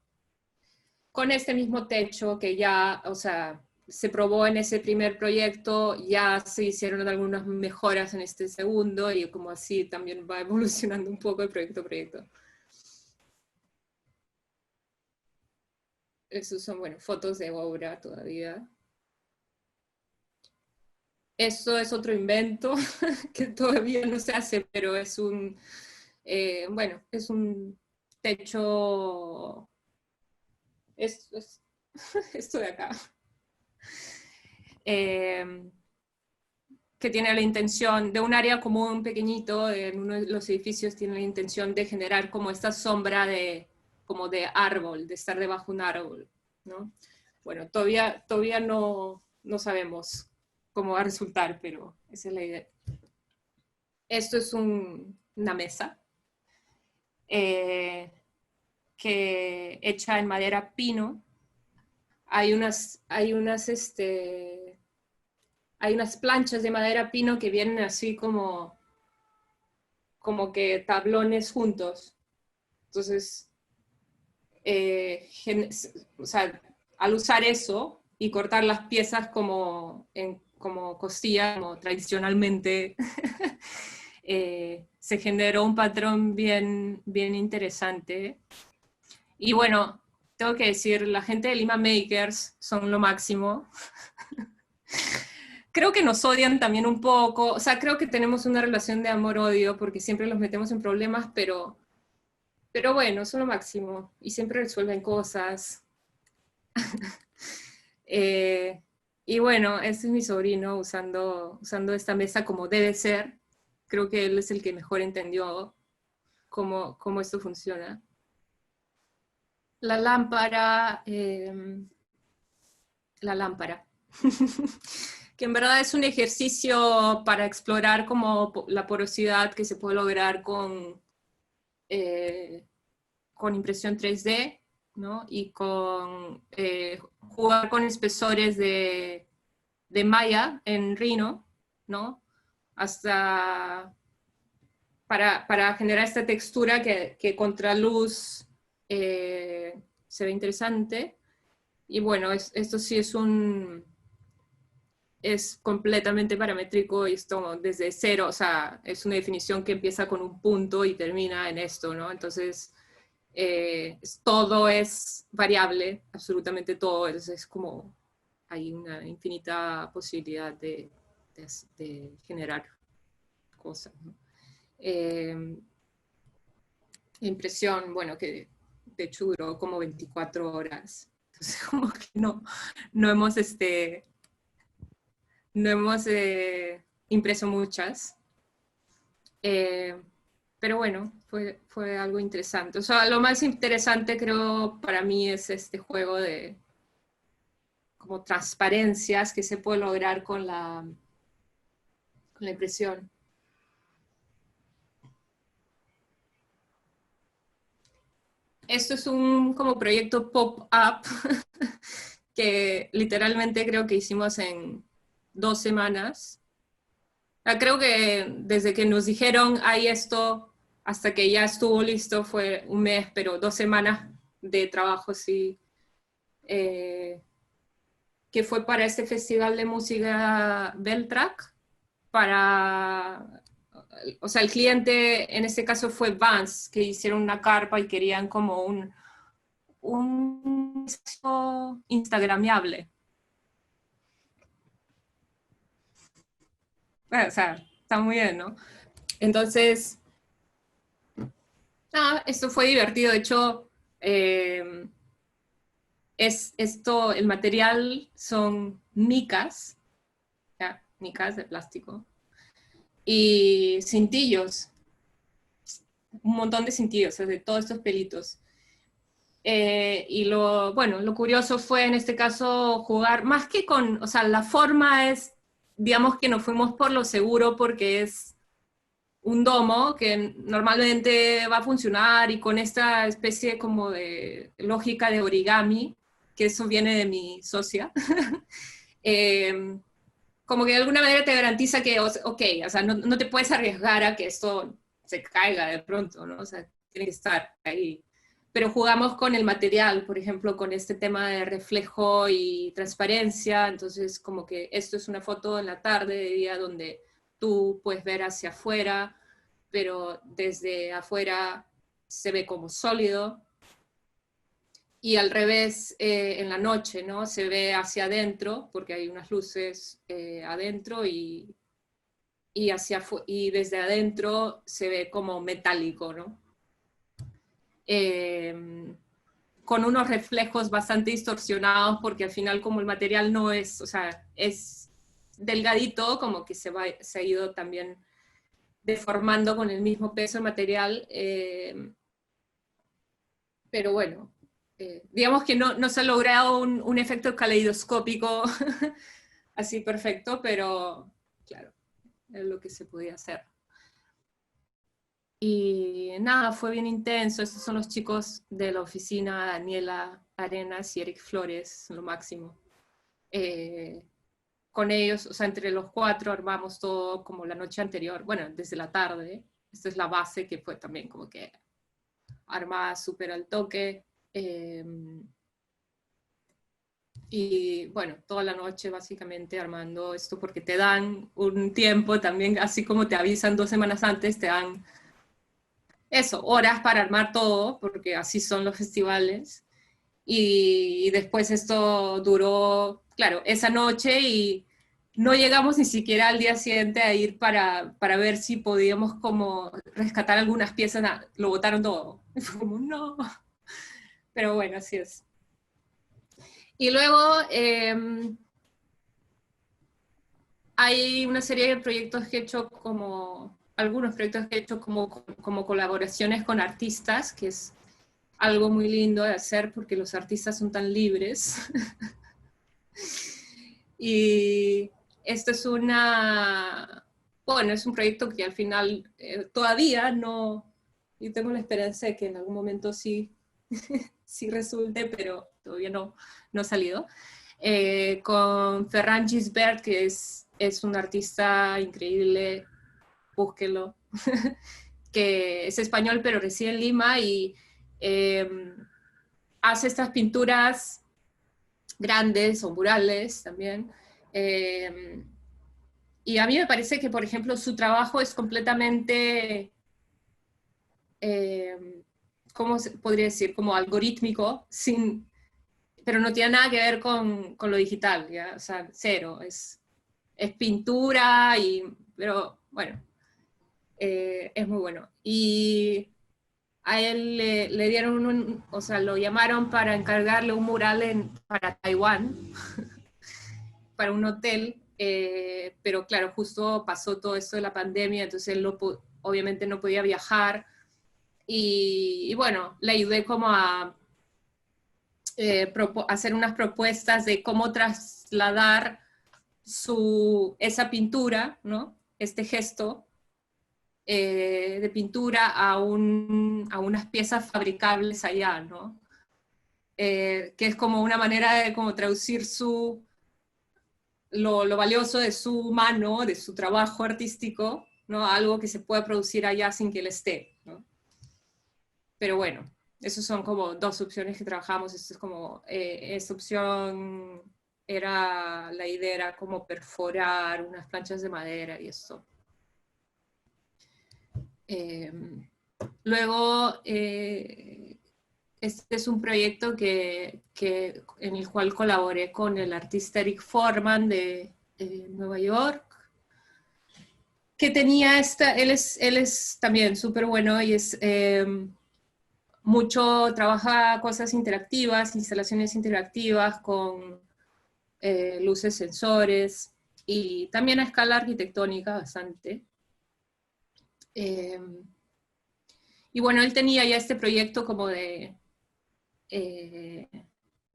Con este mismo techo que ya, o sea, se probó en ese primer proyecto, ya se hicieron algunas mejoras en este segundo y como así también va evolucionando un poco de proyecto a proyecto. Esos son, bueno, fotos de obra todavía. Eso es otro invento que todavía no se hace, pero es bueno, es un techo, esto de acá, que tiene la intención de un área común pequeñito, en uno de los edificios tiene la intención de generar como esta sombra como de árbol, de estar debajo de un árbol, ¿no? Bueno, todavía no sabemos cómo va a resultar, pero esa es la idea. Esto es una mesa que hecha en madera pino. Hay unas planchas de madera pino que vienen así como que tablones juntos. Entonces, o sea, al usar eso y cortar las piezas como costilla, como tradicionalmente, se generó un patrón bien interesante. Y bueno, tengo que decir, la gente de Lima Makers son lo máximo. Creo que nos odian también un poco, o sea, creo que tenemos una relación de amor-odio porque siempre los metemos en problemas, pero bueno, son lo máximo y siempre resuelven cosas. Y bueno, este es mi sobrino usando esta mesa como debe ser. Creo que él es el que mejor entendió cómo esto funciona. La lámpara, que en verdad es un ejercicio para explorar como la porosidad que se puede lograr con impresión 3D, ¿no? Y con jugar con espesores de malla en Rhino, ¿no? Hasta para generar esta textura que contra luz se ve interesante. Y bueno, esto sí es es completamente paramétrico y esto desde cero, o sea, es una definición que empieza con un punto y termina en esto, ¿no? Entonces, todo es variable, absolutamente todo, entonces es como hay una infinita posibilidad de generar cosas, ¿no? Impresión, bueno, que de hecho duró como 24 horas, entonces como que no hemos, no hemos impreso muchas, pero bueno, fue algo interesante. O sea, lo más interesante creo para mí es este juego de como transparencias que se puede lograr con la impresión. Esto es un como proyecto pop-up que literalmente creo que hicimos en 2 semanas. Creo que desde que nos dijeron hay esto hasta que ya estuvo listo fue un mes, pero 2 semanas de trabajo, sí. Que fue para este festival de música Beltrack, o sea, el cliente en este caso fue Vans, que hicieron una carpa y querían como un instagramiable. Bueno, o sea, está muy bien, ¿no? Entonces, esto fue divertido. De hecho, el material son micas, ¿ya? Micas de plástico, y cintillos, un montón de cintillos, o sea, de todos estos pelitos. Y lo curioso fue en este caso jugar, más que con, o sea, la forma es, digamos que nos fuimos por lo seguro porque es un domo que normalmente va a funcionar y con esta especie como de lógica de origami, que eso viene de mi socia, como que de alguna manera te garantiza que, ok, o sea, no te puedes arriesgar a que esto se caiga de pronto, ¿no? O sea, tiene que estar ahí. Pero jugamos con el material, por ejemplo, con este tema de reflejo y transparencia, entonces como que esto es una foto en la tarde, de día, donde tú puedes ver hacia afuera, pero desde afuera se ve como sólido, y al revés en la noche, ¿no? Se ve hacia adentro, porque hay unas luces adentro y desde adentro se ve como metálico, ¿no? Con unos reflejos bastante distorsionados, porque al final como el material no es, o sea, es delgadito, como que se ha ido también deformando con el mismo peso del material, pero bueno, digamos que no se ha logrado un efecto caleidoscópico así perfecto, pero claro, es lo que se podía hacer. Y nada, fue bien intenso. Estos son los chicos de la oficina, Daniela Arenas y Eric Flores, lo máximo. Con ellos, o sea, entre los 4 armamos todo como la noche anterior, bueno, desde la tarde. Esta es la base que fue también como que armada súper al toque. Y bueno, toda la noche básicamente armando esto, porque te dan un tiempo también, así como te avisan 2 semanas antes, te dan eso, horas para armar todo, porque así son los festivales. Y después esto duró, claro, esa noche, y no llegamos ni siquiera al día siguiente a ir para ver si podíamos como rescatar algunas piezas, lo botaron todo. Y fue como, no. Pero bueno, así es. Y luego hay una serie de proyectos que he hecho algunos proyectos que he hecho como colaboraciones con artistas, que es algo muy lindo de hacer porque los artistas son tan libres. Y esto es es un proyecto que al final todavía no, yo tengo la esperanza de que en algún momento sí, sí resulte, pero todavía no ha salido. Con Ferran Gisbert, que es un artista increíble, búsquenlo, que es español pero reside en Lima y hace estas pinturas grandes o murales también, Y a mí me parece que, por ejemplo, su trabajo es completamente, ¿cómo se podría decir? Como algorítmico, pero no tiene nada que ver con lo digital, ¿ya? O sea, cero. Es pintura, pero bueno, es muy bueno. Y a él le dieron o sea, lo llamaron para encargarle un mural para Taiwán, para un hotel, pero claro, justo pasó todo esto de la pandemia, entonces él obviamente no podía viajar, y bueno, le ayudé como a hacer unas propuestas de cómo trasladar esa pintura, ¿no? Este gesto de pintura a unas piezas fabricables allá, ¿no? Que es como una manera de como traducir lo valioso de su mano, de su trabajo artístico, ¿no? Algo que se puede producir allá sin que él esté, ¿no? Pero bueno, esas son como dos opciones que trabajamos. Esto es como, esta opción la idea era como perforar unas planchas de madera y eso. Luego, este es un proyecto en el cual colaboré con el artista Eric Forman de Nueva York, que tenía él es también súper bueno y trabaja cosas interactivas, instalaciones interactivas con luces, sensores, y también a escala arquitectónica bastante. Y bueno, él tenía ya este proyecto como de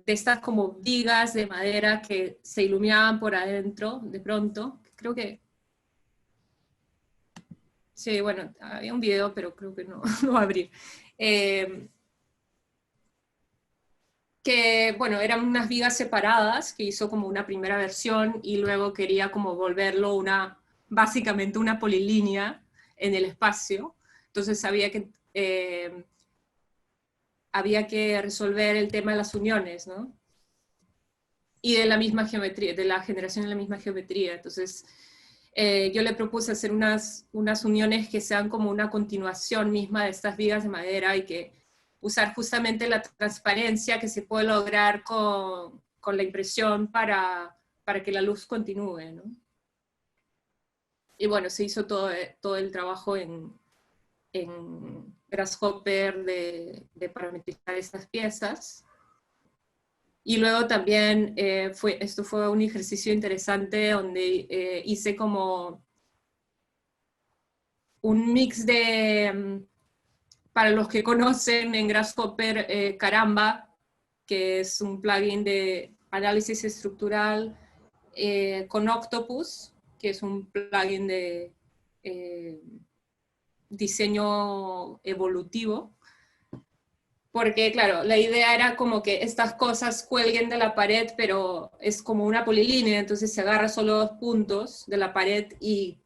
estas como vigas de madera que se iluminaban por adentro de pronto. Creo que sí, bueno, había un video, pero creo que no, no va a abrir. Que, bueno, eran unas vigas separadas, que hizo como una primera versión, y luego quería como volverlo básicamente una polilínea en el espacio. Entonces había que resolver el tema de las uniones, ¿no? Y de la misma geometría, de la generación de la misma geometría. Entonces, yo le propuse hacer unas uniones que sean como una continuación misma de estas vigas de madera, y que usar justamente la transparencia que se puede lograr con la impresión para que la luz continúe, ¿no? Y bueno, se hizo todo el trabajo en Grasshopper de parametrizar estas piezas. Y luego también esto fue un ejercicio interesante donde hice como un mix para los que conocen en Grasshopper, Caramba, que es un plugin de análisis estructural, con Octopus, que es un plugin de diseño evolutivo. Porque, claro, la idea era como que estas cosas cuelguen de la pared, pero es como una polilínea, entonces se agarra solo 2 puntos de la pared y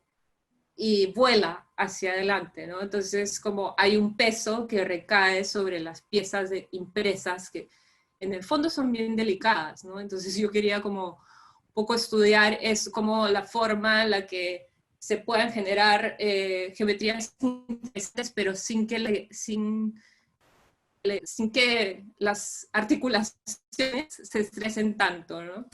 vuela hacia adelante, ¿no? Entonces, como hay un peso que recae sobre las piezas impresas, que en el fondo son bien delicadas, ¿no? Entonces yo quería como un poco estudiar como la forma en la que se puedan generar geometrías interesantes, pero sin que las articulaciones se estresen tanto, ¿no?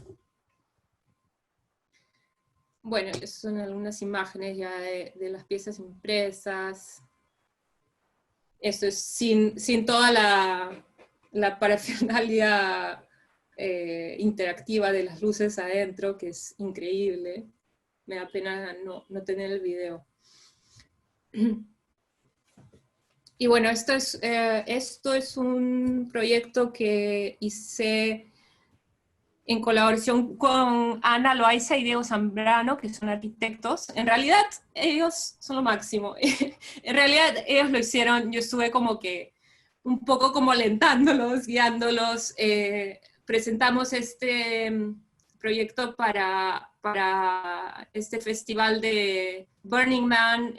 Bueno, esas son algunas imágenes ya de las piezas impresas. Esto es sin toda la parafernalia interactiva de las luces adentro, que es increíble. Me da pena no tener el video. Y bueno, esto es un proyecto que hice en colaboración con Ana Loaiza y Diego Zambrano, que son arquitectos. En realidad, ellos son lo máximo. En realidad, ellos lo hicieron, yo estuve como que un poco como alentándolos, guiándolos. Presentamos este proyecto para este festival de Burning Man,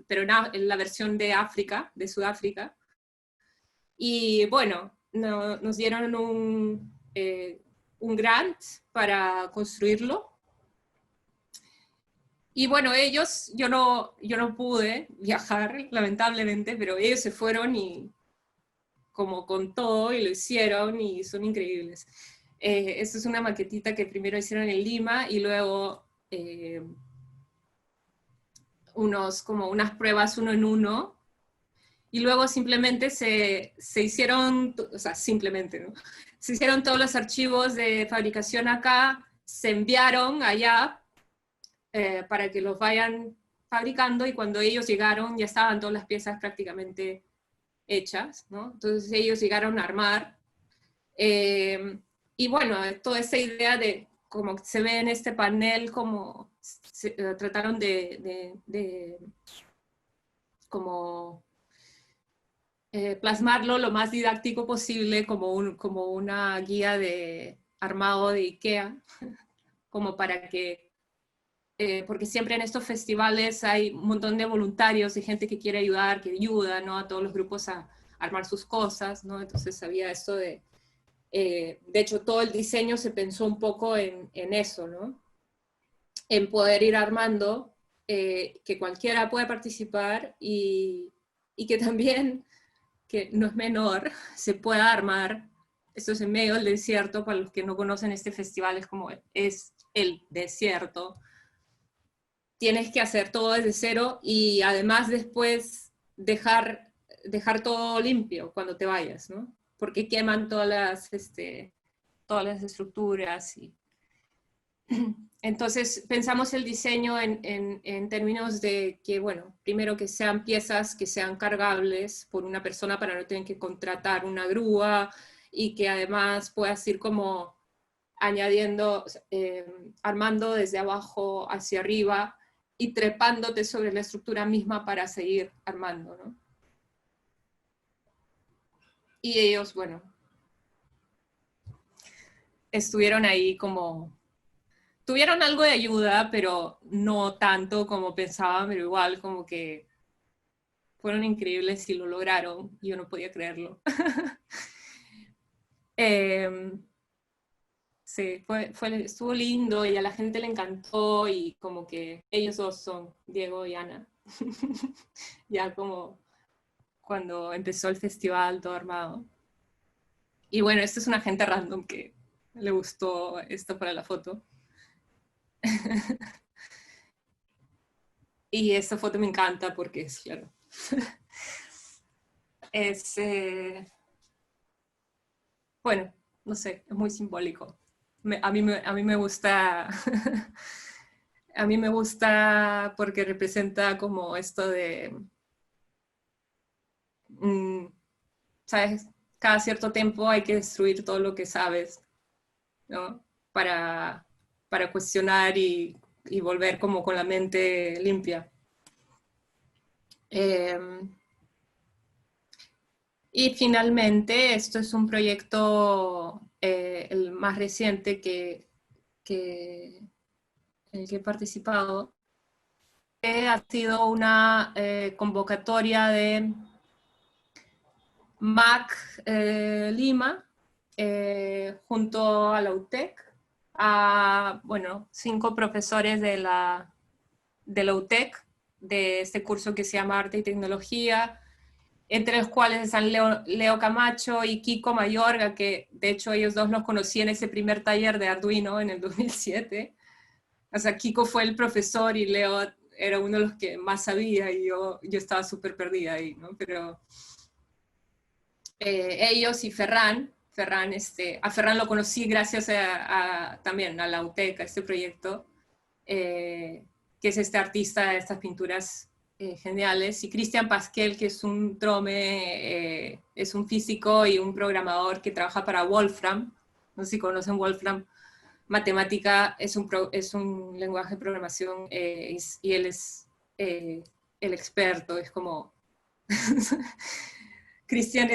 pero en la versión de África, de Sudáfrica. Y bueno, nos dieron un grant para construirlo. Y bueno, ellos, yo no pude viajar, lamentablemente, pero ellos se fueron y como con todo y lo hicieron y son increíbles. Esta es una maquetita que primero hicieron en Lima y luego como unas pruebas 1 en 1. Y luego simplemente se hicieron, o sea, simplemente, ¿no? Se hicieron todos los archivos de fabricación acá, se enviaron allá para que los vayan fabricando, y cuando ellos llegaron ya estaban todas las piezas prácticamente hechas, ¿no? Entonces ellos llegaron a armar. Y bueno, toda esa idea de, como se ve en este panel, como trataron de como plasmarlo lo más didáctico posible, como una guía de armado de IKEA, como para que, porque siempre en estos festivales hay un montón de voluntarios y gente que quiere ayudar, que ayuda, ¿no?, a todos los grupos a armar sus cosas, ¿no? Entonces había esto de hecho todo el diseño se pensó un poco en eso, ¿no? En poder ir armando, que cualquiera puede participar y que también, que no es menor, se pueda armar. Esto es en medio del desierto. Para los que no conocen este festival, es como es el desierto. Tienes que hacer todo desde cero y además después dejar todo limpio cuando te vayas, ¿no? Porque queman todas las estructuras. Entonces pensamos el diseño en términos de que, bueno, primero que sean piezas que sean cargables por una persona para no tener que contratar una grúa, y que además puedas ir como añadiendo, armando desde abajo hacia arriba y trepándote sobre la estructura misma para seguir armando, ¿no? Y ellos, bueno, estuvieron ahí como... Tuvieron algo de ayuda, pero no tanto como pensaban, pero igual como que fueron increíbles y lo lograron. Yo no podía creerlo. Sí, estuvo lindo y a la gente le encantó, y como que ellos dos son Diego y Ana. Ya como cuando empezó el festival todo armado. Y bueno, esto es una gente random que le gustó esto para la foto. Y esta foto me encanta porque es, claro, es, bueno, no sé, es muy simbólico. A mí me gusta, a mí me gusta porque representa como esto de, ¿sabes? Cada cierto tiempo hay que destruir todo lo que sabes, ¿no? Para cuestionar y volver como con la mente limpia. Y finalmente, esto es un proyecto, el más reciente en el que he participado, que ha sido una convocatoria de MAC Lima, junto a la UTEC, a, bueno, 5 profesores de la UTEC, de este curso que se llama Arte y Tecnología, entre los cuales están Leo Camacho y Kiko Mayorga, que de hecho ellos dos los conocí en ese primer taller de Arduino en el 2007. O sea, Kiko fue el profesor y Leo era uno de los que más sabía, y yo estaba súper perdida ahí, ¿no? Pero ellos y Ferran, a Ferran lo conocí gracias también a la UTEC, a este proyecto, que es este artista de estas pinturas geniales, y Cristian Pasquel, que es un trome, es un físico y un programador que trabaja para Wolfram. No sé si conocen Wolfram. Matemática es un lenguaje de programación, y él es el experto. Es como... Cristian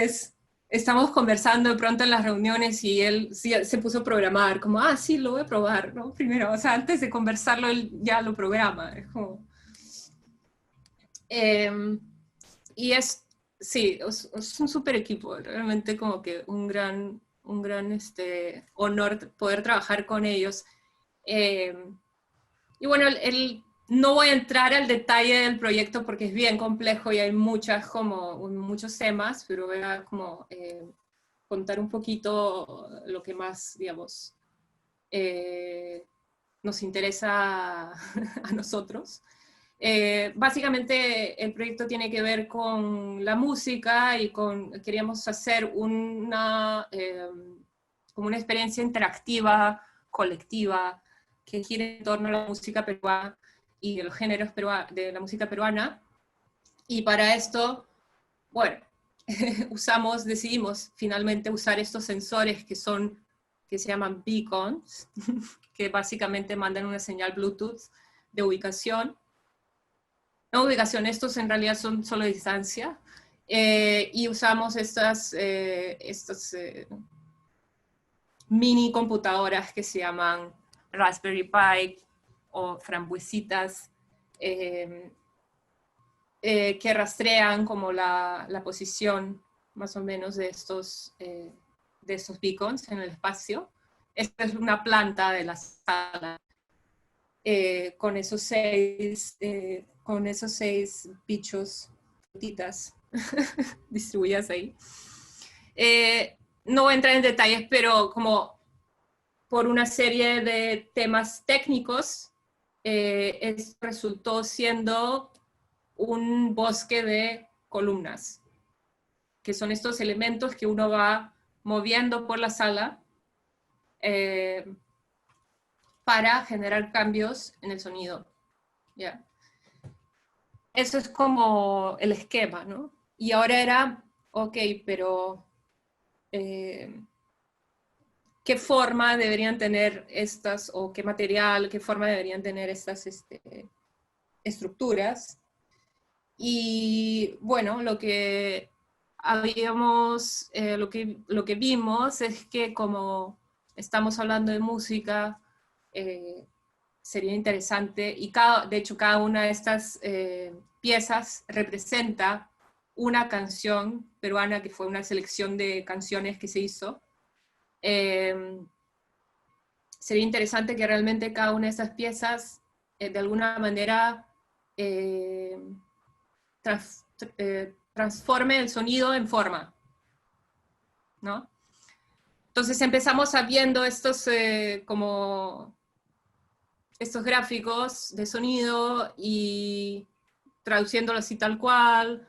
estamos conversando de pronto en las reuniones y él se puso a programar, como, sí, lo voy a probar, ¿no? Primero, o sea, antes de conversarlo, él ya lo programa. Es como... y sí, es un súper equipo, realmente como que un honor poder trabajar con ellos. Y bueno, no voy a entrar al detalle del proyecto porque es bien complejo y hay muchos temas, pero voy a contar un poquito lo que más, digamos, nos interesa a nosotros. Básicamente el proyecto tiene que ver con la música y queríamos hacer como una experiencia interactiva, colectiva, que gire en torno a la música peruana y de los géneros de la música peruana. Y para esto, bueno, decidimos finalmente usar estos sensores que se llaman beacons, que básicamente mandan una señal Bluetooth de ubicación. No ubicación, estos en realidad son solo distancia, y usamos estas mini computadoras que se llaman Raspberry Pi o frambuesitas, que rastrean como la posición más o menos de estos beacons en el espacio. Esta es una planta de la sala, con esos seis bichos, gotitas, distribuidas ahí. No voy a entrar en detalles, pero como por una serie de temas técnicos, esto resultó siendo un bosque de columnas, que son estos elementos que uno va moviendo por la sala para generar cambios en el sonido. ¿Ya? Eso es como el esquema, ¿no? Y ahora era, ok, pero ¿qué forma deberían tener estas, o qué material, qué forma deberían tener estas estructuras? Y bueno, lo que vimos es que como estamos hablando de música, sería interesante, y de hecho cada una de estas piezas representa una canción peruana, que fue una selección de canciones que se hizo. Sería interesante que realmente cada una de estas piezas de alguna manera transforme el sonido en forma, ¿no? Entonces empezamos viendo estos gráficos de sonido y traduciéndolos así tal cual,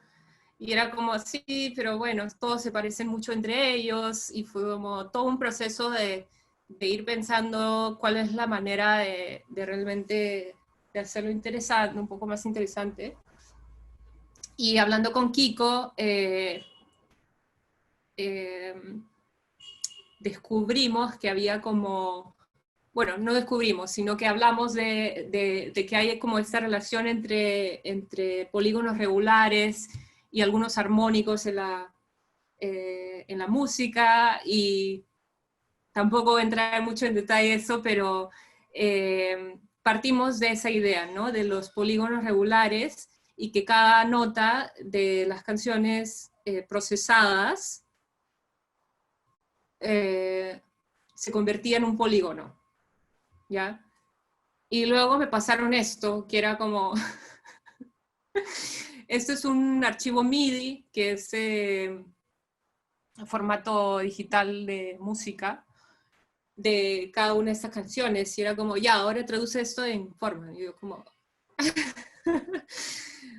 y era como así, pero bueno, todos se parecen mucho entre ellos, y fue como todo un proceso de ir pensando cuál es la manera de realmente de hacerlo interesante, un poco más interesante. Y hablando con Kiko, descubrimos que había como, bueno, no descubrimos, sino que hablamos de que hay como esta relación entre polígonos regulares y algunos armónicos en la música, y tampoco voy a entrar mucho en detalle eso, pero partimos de esa idea, ¿no? De los polígonos regulares, y que cada nota de las canciones procesadas se convertía en un polígono, ¿ya? Y luego me pasaron esto, que era como... Esto es un archivo MIDI, que es formato digital de música, de cada una de estas canciones, y era como, ya, ahora traduce esto en forma. Y yo como...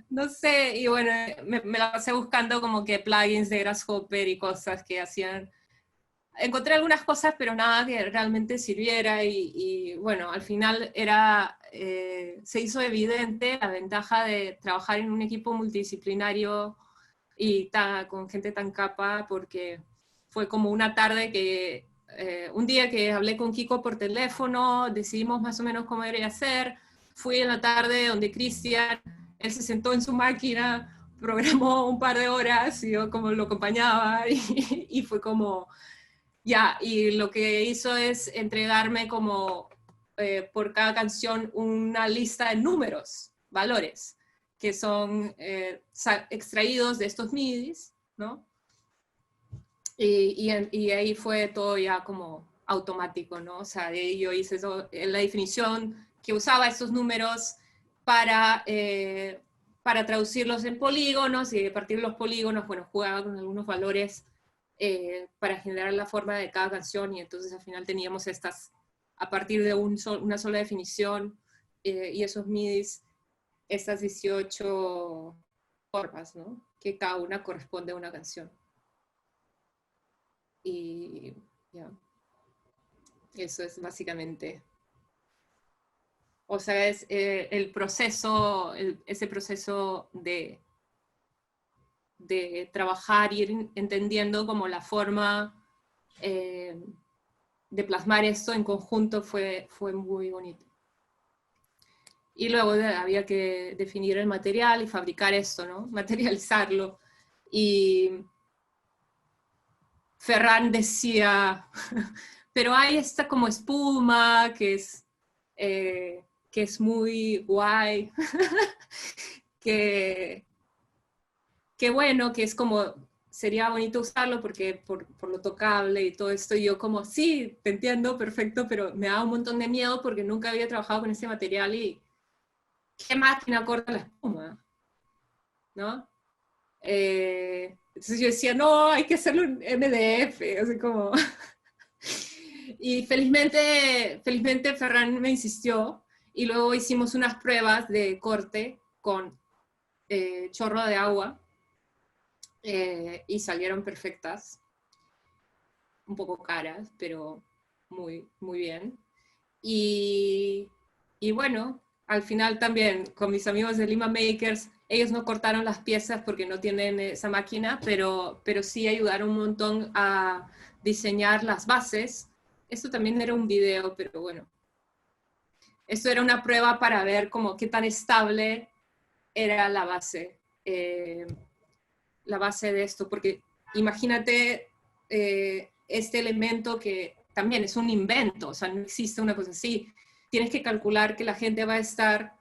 no sé, y bueno, me la pasé buscando como que plugins de Grasshopper y cosas que hacían. Encontré algunas cosas, pero nada que realmente sirviera, y bueno, al final se hizo evidente la ventaja de trabajar en un equipo multidisciplinario y con gente tan capa, porque fue como una tarde que, un día que hablé con Kiko por teléfono, decidimos más o menos cómo debería ser, fui en la tarde donde Cristian, él se sentó en su máquina, programó un par de horas, y yo como lo acompañaba, y fue como... Ya, y lo que hizo es entregarme como por cada canción una lista de números, valores, que son extraídos de estos MIDIs, ¿no? Y ahí fue todo ya como automático, ¿no? O sea, de ahí yo hice eso, la definición que usaba estos números para traducirlos en polígonos, y a partir de los polígonos, bueno, jugaba con algunos valores para generar la forma de cada canción, y entonces al final teníamos estas, a partir de una sola definición y esos MIDIs, estas 18 formas, ¿no? Que cada una corresponde a una canción. Y ya, eso es básicamente. O sea, es el proceso, ese proceso de trabajar y ir entendiendo como la forma de plasmar esto en conjunto fue muy bonito. Y luego había que definir el material y fabricar esto, ¿no? Materializarlo. Y Ferran decía, pero hay esta como espuma que es muy guay, que bueno, que es como, sería bonito usarlo porque por lo tocable y todo esto, y yo como, sí, te entiendo, perfecto, pero me da un montón de miedo porque nunca había trabajado con ese material y ¿qué máquina corta la espuma? ¿No? Entonces yo decía, no, hay que hacerlo en MDF, así como... Y felizmente Ferran me insistió, y luego hicimos unas pruebas de corte con chorro de agua, y salieron perfectas, un poco caras, pero muy, muy bien. Y bueno, al final también con mis amigos de Lima Makers, ellos no cortaron las piezas porque no tienen esa máquina, pero sí ayudaron un montón a diseñar las bases. Esto también era un video, pero bueno. Esto era una prueba para ver como qué tan estable era la base de esto, porque imagínate este elemento que también es un invento, o sea, no existe una cosa así. Tienes que calcular que la gente va a estar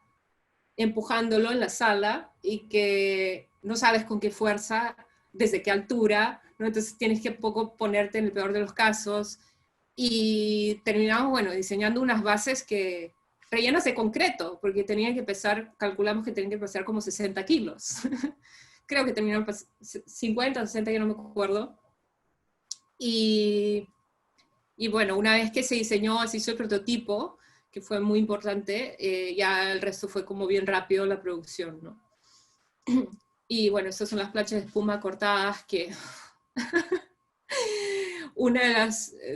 empujándolo en la sala y que no sabes con qué fuerza, desde qué altura, ¿no? Entonces tienes que poco ponerte en el peor de los casos, y terminamos, bueno, diseñando unas bases que rellenas de concreto, porque tenían que pesar, calculamos que tenían que pesar como 60 kilos. Creo que terminaron 50 o 60, yo no me acuerdo. Y bueno, una vez que se diseñó, se hizo el prototipo, que fue muy importante, ya el resto fue como bien rápido la producción, ¿no? Y bueno, estas son las planchas de espuma cortadas que... Una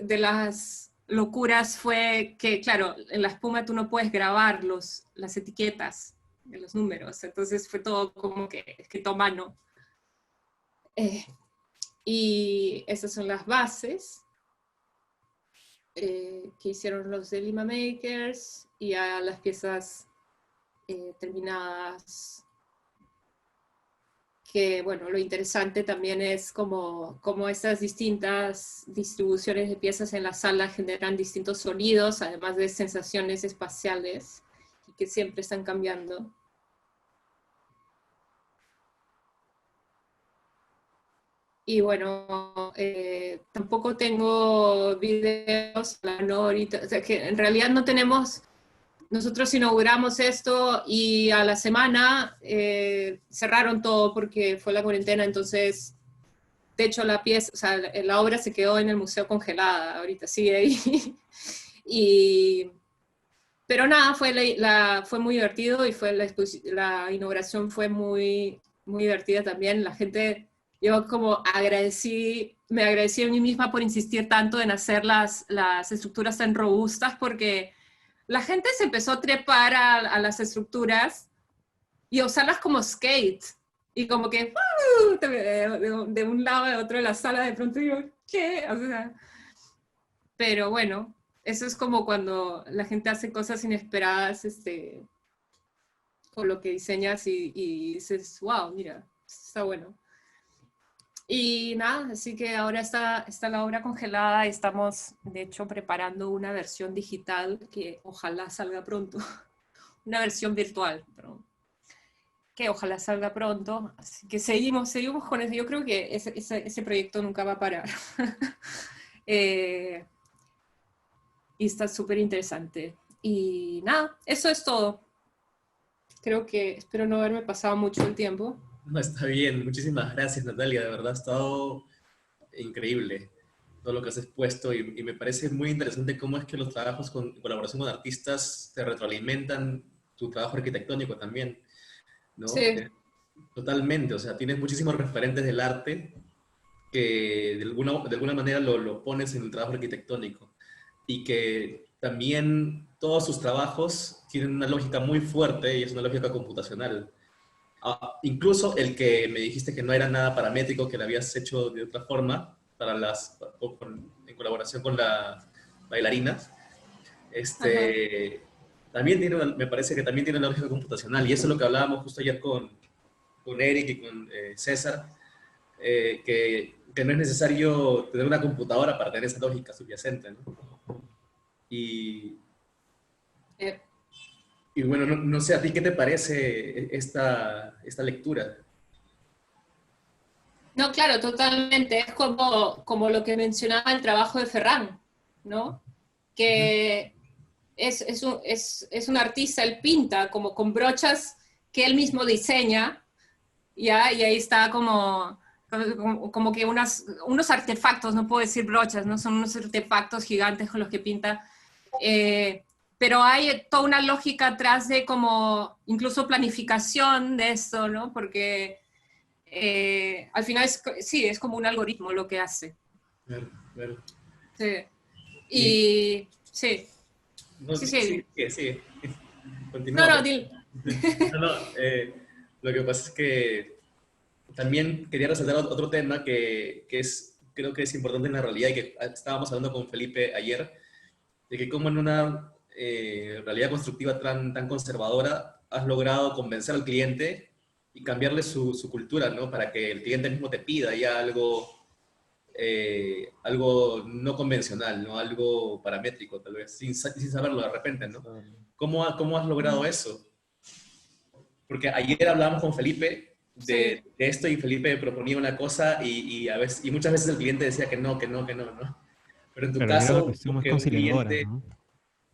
de las locuras fue que, claro, en la espuma tú no puedes grabar las etiquetas de los números, entonces fue todo como que escrito a mano. Y esas son las bases que hicieron los de Lima Makers, y a las piezas terminadas, que bueno, lo interesante también es como estas distintas distribuciones de piezas en la sala generan distintos sonidos, además de sensaciones espaciales, y que siempre están cambiando. Y bueno, tampoco tengo videos, ¿no? Ahorita, o sea, que en realidad no tenemos... Nosotros inauguramos esto y a la semana cerraron todo porque fue la cuarentena, entonces, de hecho, la pieza, o sea, la obra se quedó en el museo congelada, ahorita sigue ahí. Pero nada, fue muy divertido, y fue la inauguración fue muy, muy divertida también. La gente, yo como me agradecí a mí misma por insistir tanto en hacer las estructuras tan robustas, porque la gente se empezó a trepar a las estructuras y a usarlas como skate. Y como que de un lado a otro de la sala, de pronto yo, ¿qué? O sea, pero bueno, eso es como cuando la gente hace cosas inesperadas con lo que diseñas, y dices, wow, mira, está bueno. Y nada, así que ahora está la obra congelada y estamos, de hecho, preparando una versión digital que ojalá salga pronto. Una versión virtual, perdón. que ojalá salga pronto. Así que seguimos con eso. Yo creo que ese proyecto nunca va a parar. Y está súper interesante. Y nada, eso es todo. Creo que espero no haberme pasado mucho el tiempo.
No, está bien. Muchísimas gracias, Natalia. De verdad ha estado increíble todo lo que has expuesto y me parece muy interesante cómo es que los trabajos en colaboración con artistas te retroalimentan tu trabajo arquitectónico también, ¿no?
Sí.
Totalmente, o sea, tienes muchísimos referentes del arte que de alguna manera lo pones en el trabajo arquitectónico y que también todos sus trabajos tienen una lógica muy fuerte y es una lógica computacional. Incluso el que me dijiste que no era nada paramétrico, que lo habías hecho de otra forma para en colaboración con las bailarinas, también me parece que también tiene una lógica computacional y eso es lo que hablábamos justo ayer con Eric y con César, que no es necesario tener una computadora para tener esa lógica subyacente, ¿no? Y bueno, no sé, ¿a ti qué te parece esta lectura?
No, claro, totalmente. Es como lo que mencionaba el trabajo de Ferran, ¿no? Que es un artista, él pinta como con brochas que él mismo diseña, ¿ya? Y ahí está como que unos artefactos, no puedo decir brochas, ¿no? Son unos artefactos gigantes con los que pinta. Pero hay toda una lógica atrás de como incluso planificación de esto, ¿no? Porque al final es como un algoritmo lo que hace.
Claro.
Sí. Y sí.
No,
Sí.
Sí. Continúa.
No, dile.
No, lo que pasa es que también quería resaltar otro tema creo que es importante en la realidad y que estábamos hablando con Felipe ayer, de que como en una realidad constructiva tan conservadora has logrado convencer al cliente y cambiarle su cultura, ¿no? Para que el cliente mismo te pida ya algo no convencional, ¿no? Algo paramétrico, tal vez, sin saberlo de repente, ¿no? ¿Cómo has logrado eso? Porque ayer hablábamos con Felipe de esto y Felipe proponía una cosa y muchas veces el cliente decía que no. Pero en tu
Pero era una
caso,
cuestión más
que un
conciliadora,
cliente...
¿no?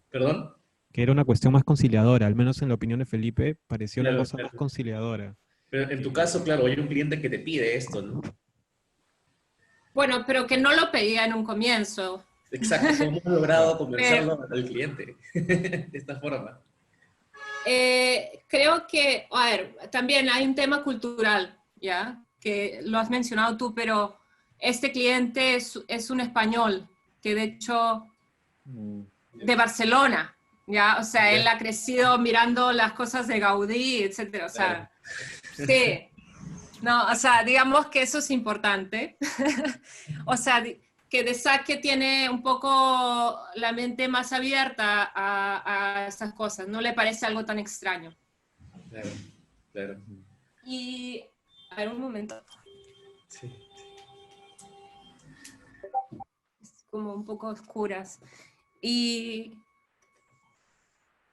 ¿Perdón?
Que era una cuestión más conciliadora, al menos en la opinión de Felipe, pareció una
Claro.
cosa más conciliadora.
Pero en tu caso, claro, hay un cliente que te pide esto, ¿no?
Bueno, pero que no lo pedía en un comienzo.
Exacto, ¿cómo has logrado convencerlo al cliente de esta forma?
Creo que, a ver, también hay un tema cultural, ¿ya? Que lo has mencionado tú, pero este cliente es un español, que de hecho, de Barcelona, ¿ya? O sea, él ha crecido mirando las cosas de Gaudí, etcétera, o sea, sí. No, o sea, digamos que eso es importante. O sea, que de Saque tiene un poco la mente más abierta a esas cosas, no le parece algo tan extraño.
Claro.
Y, a ver, un momento.
Sí.
Es como un poco oscuras. Y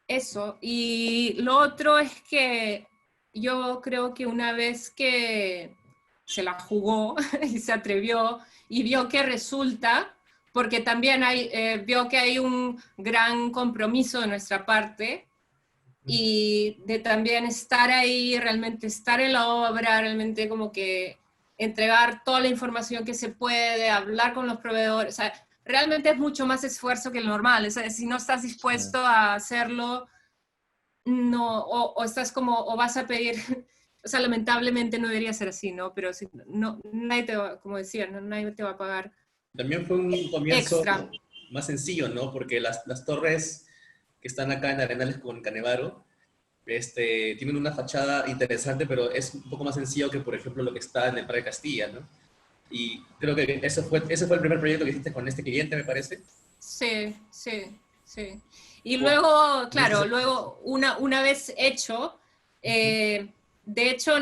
eso, y lo otro es que yo creo que una vez que se la jugó y se atrevió y vio que resulta, porque también vio que hay un gran compromiso de nuestra parte y de también estar ahí, realmente estar en la obra, realmente como que entregar toda la información que se puede, hablar con los proveedores, o sea, realmente es mucho más esfuerzo que el normal, o sea, si no estás dispuesto a hacerlo, no, o estás como, o vas a pedir, o sea, lamentablemente no debería ser así, ¿no? Pero si, no, nadie te va, como decía, no, nadie te va a pagar.
También fue un comienzo
extra.
Más sencillo, ¿no? Porque las torres que están acá en Arenales con Canevaro, tienen una fachada interesante, pero es un poco más sencillo que, por ejemplo, lo que está en el Parque Castilla, ¿no? Y creo que ese fue el primer proyecto que hiciste con este cliente, me parece.
Sí. Y luego, claro, luego una vez hecho, de hecho,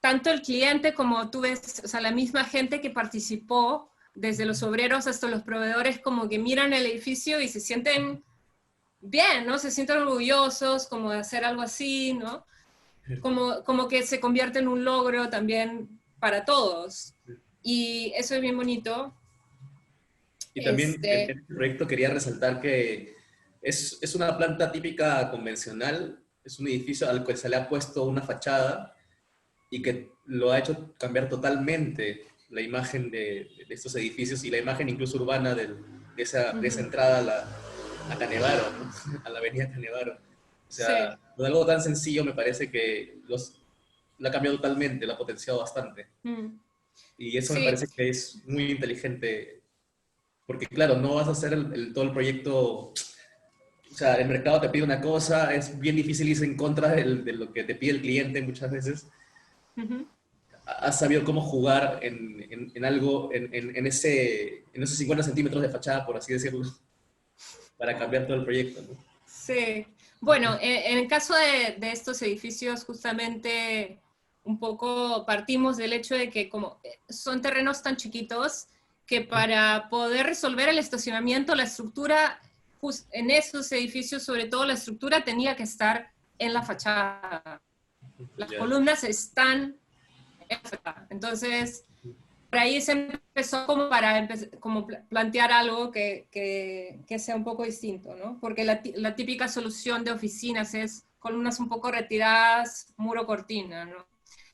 tanto el cliente como tú ves, o sea, la misma gente que participó, desde los obreros hasta los proveedores, como que miran el edificio y se sienten bien, ¿no? Se sienten orgullosos como de hacer algo así, ¿no? como que se convierte en un logro también para todos. Y eso es bien bonito.
Y también en este proyecto quería resaltar que es una planta típica convencional, es un edificio al que se le ha puesto una fachada y que lo ha hecho cambiar totalmente la imagen de estos edificios y la imagen incluso urbana de esa entrada a Canevaro, ¿no? A la avenida Canevaro. O
Sí.
sea, con algo tan sencillo me parece que la ha cambiado totalmente, la ha potenciado bastante. Y eso me
Sí.
parece que es muy inteligente, porque claro, no vas a hacer todo el proyecto. O sea, el mercado te pide una cosa, es bien difícil irse en contra de lo que te pide el cliente muchas veces. Has sabido cómo jugar en algo, en esos 50 centímetros de fachada, por así decirlo, para cambiar todo el proyecto, ¿no?
Sí. Bueno, en el caso de estos edificios, justamente un poco partimos del hecho de que como son terrenos tan chiquitos, que para poder resolver el estacionamiento, la estructura, en esos edificios, sobre todo la estructura tenía que estar en la fachada. Las
Ya.
columnas están en la fachada. Entonces, por ahí se empezó como para plantear algo que sea un poco distinto, ¿no? Porque la típica solución de oficinas es columnas un poco retiradas, muro cortina, ¿no?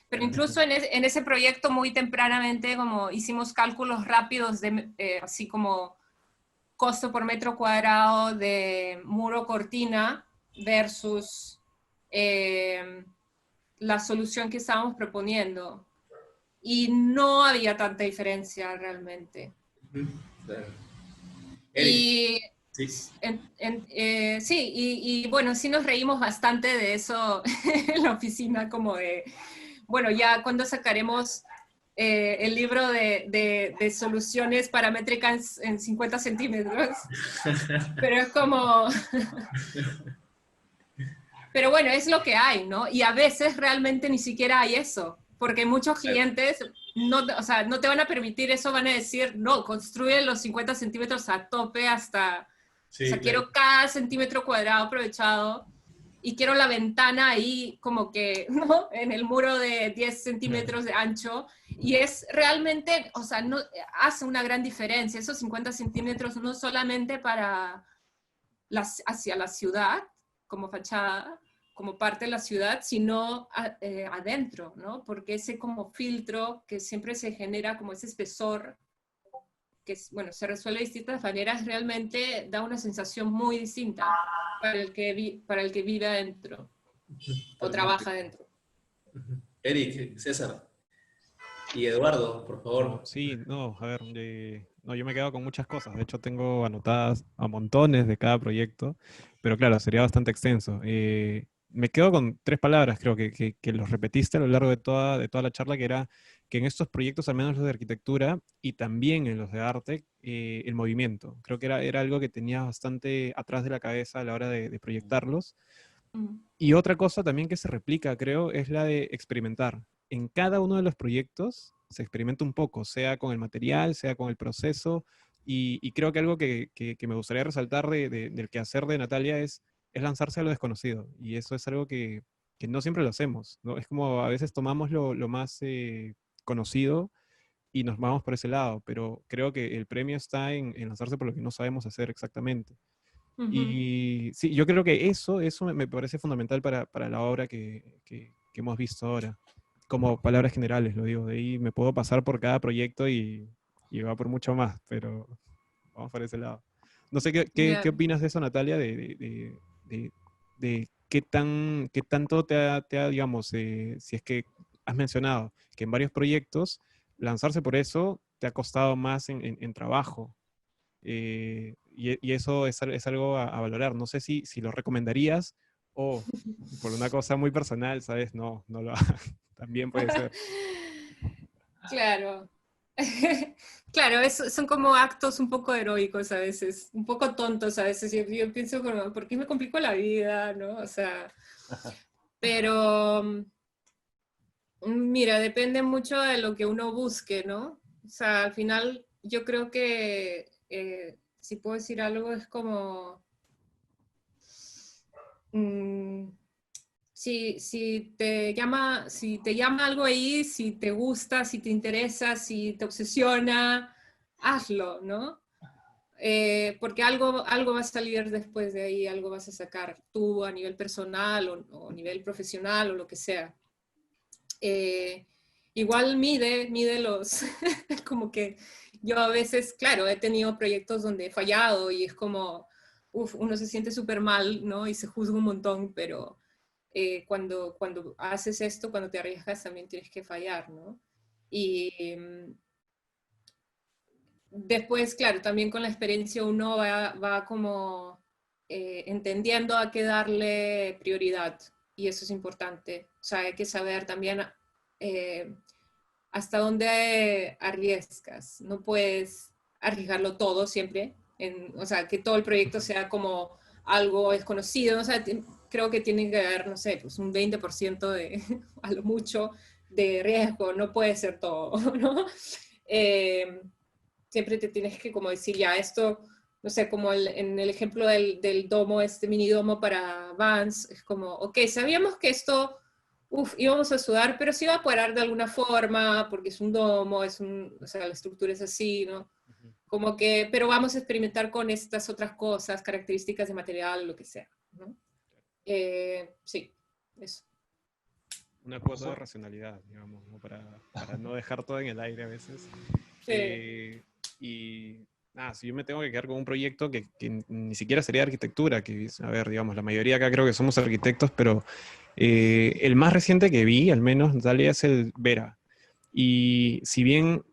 Pero incluso en ese proyecto muy tempranamente como hicimos cálculos rápidos de así como costo por metro cuadrado de muro cortina versus la solución que estábamos proponiendo. Y no había tanta diferencia realmente.
Claro. Eric,
Y
sí.
sí, y bueno, sí nos reímos bastante de eso en la oficina, como de, bueno, ya cuando sacaremos el libro de soluciones paramétricas en 50 centímetros, pero es como, pero bueno, es lo que hay, ¿no? Y a veces realmente ni siquiera hay eso, porque muchos clientes no, o sea, no te van a permitir eso, van a decir, no, construye los 50 centímetros a tope hasta, o
Sí,
sea,
claro.
quiero cada centímetro cuadrado aprovechado y quiero la ventana ahí como que, ¿no? En el muro de 10 centímetros de ancho y es realmente, o sea, no, hace una gran diferencia, esos 50 centímetros no solamente para hacia la ciudad como fachada, como parte de la ciudad, sino adentro, ¿no? Porque ese como filtro que siempre se genera, como ese espesor, que bueno, se resuelve de distintas maneras, realmente da una sensación muy distinta para el que vive adentro o
Totalmente.
trabaja adentro.
Eric, César y Eduardo, por
Oh,
favor.
sí, no, a ver, no, yo me he quedado con muchas cosas. De hecho, tengo anotadas a montones de cada proyecto, pero claro, sería bastante extenso. Me quedo con tres palabras, creo que los repetiste a lo largo de toda la charla, que era que en estos proyectos, al menos los de arquitectura y también en los de arte, el movimiento. Creo que era algo que tenía bastante atrás de la cabeza a la hora de proyectarlos. Y otra cosa también que se replica, creo, es la de experimentar. En cada uno de los proyectos se experimenta un poco, sea con el material, sea con el proceso, y creo que algo que me gustaría resaltar del quehacer de Natalia es lanzarse a lo desconocido, y eso es algo que no siempre lo hacemos, ¿no? Es como a veces tomamos lo más conocido y nos vamos por ese lado, pero creo que el premio está en lanzarse por lo que no sabemos hacer exactamente. Y sí, yo creo que eso me parece fundamental para la obra que hemos visto ahora. Como palabras generales, lo digo. De ahí me puedo pasar por cada proyecto y va por mucho más, pero vamos por ese lado. No sé qué
Yeah.
opinas de eso, Natalia, de qué tanto digamos, si es que has mencionado que en varios proyectos lanzarse por eso te ha costado más en trabajo. Y eso es algo a valorar. No sé si lo recomendarías o por una cosa muy personal, ¿sabes? No lo hagas. También puede ser.
Claro. Claro, son como actos un poco heroicos a veces, un poco tontos a veces. Yo pienso como, ¿por qué me complico la vida? ¿No? O sea, pero mira, depende mucho de lo que uno busque, ¿no? O sea, al final yo creo que, si puedo decir algo, es como, mm, si te llama algo ahí, si te gusta, si te interesa, si te obsesiona, hazlo, ¿no? Porque algo va a salir después de ahí, algo vas a sacar tú a nivel personal o a nivel profesional o lo que sea. Igual mide los, como que yo a veces, claro, he tenido proyectos donde he fallado y es como, uno se siente súper mal, ¿no? Y se juzga un montón, pero cuando haces esto, cuando te arriesgas, también tienes que fallar, ¿no? Y después, claro, también con la experiencia uno va como entendiendo a qué darle prioridad y eso es importante. O sea, hay que saber también hasta dónde arriesgas. No puedes arriesgarlo todo siempre. O sea, que todo el proyecto sea como algo desconocido. O sea, creo que tiene que haber, no sé, pues un 20% de, a lo mucho, de riesgo. No puede ser todo, ¿no? Siempre te tienes que como decir, ya, esto, no sé, como en el ejemplo del domo, este mini domo para Vans, es como, ok, sabíamos que esto, íbamos a sudar, pero se iba a parar de alguna forma, porque es un domo, o sea, la estructura es así, ¿no? Como que, pero vamos a experimentar con estas otras cosas, características de material, lo que sea, ¿no? Sí, eso.
Una cuota de racionalidad, digamos, ¿no? Para no dejar todo en el aire a veces.
Sí.
Y nada, si yo me tengo que quedar con un proyecto que ni siquiera sería arquitectura, que, a ver, digamos, la mayoría acá creo que somos arquitectos, pero el más reciente que vi, al menos, Dalia, es el Vera. Y si bien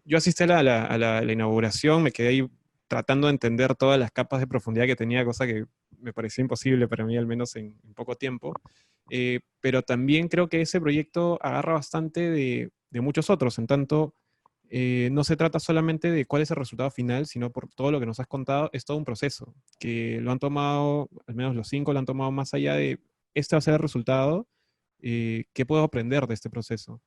yo asistí a la inauguración, me quedé ahí tratando de entender todas las capas de profundidad que tenía, cosa que me pareció imposible para mí, al menos en poco tiempo. Pero también creo que ese proyecto agarra bastante de muchos otros, en tanto no se trata solamente de cuál es el resultado final, sino por todo lo que nos has contado, es todo un proceso, que lo han tomado, al menos los 5 lo han tomado más allá de, este va a ser el resultado, ¿qué puedo aprender de este proceso?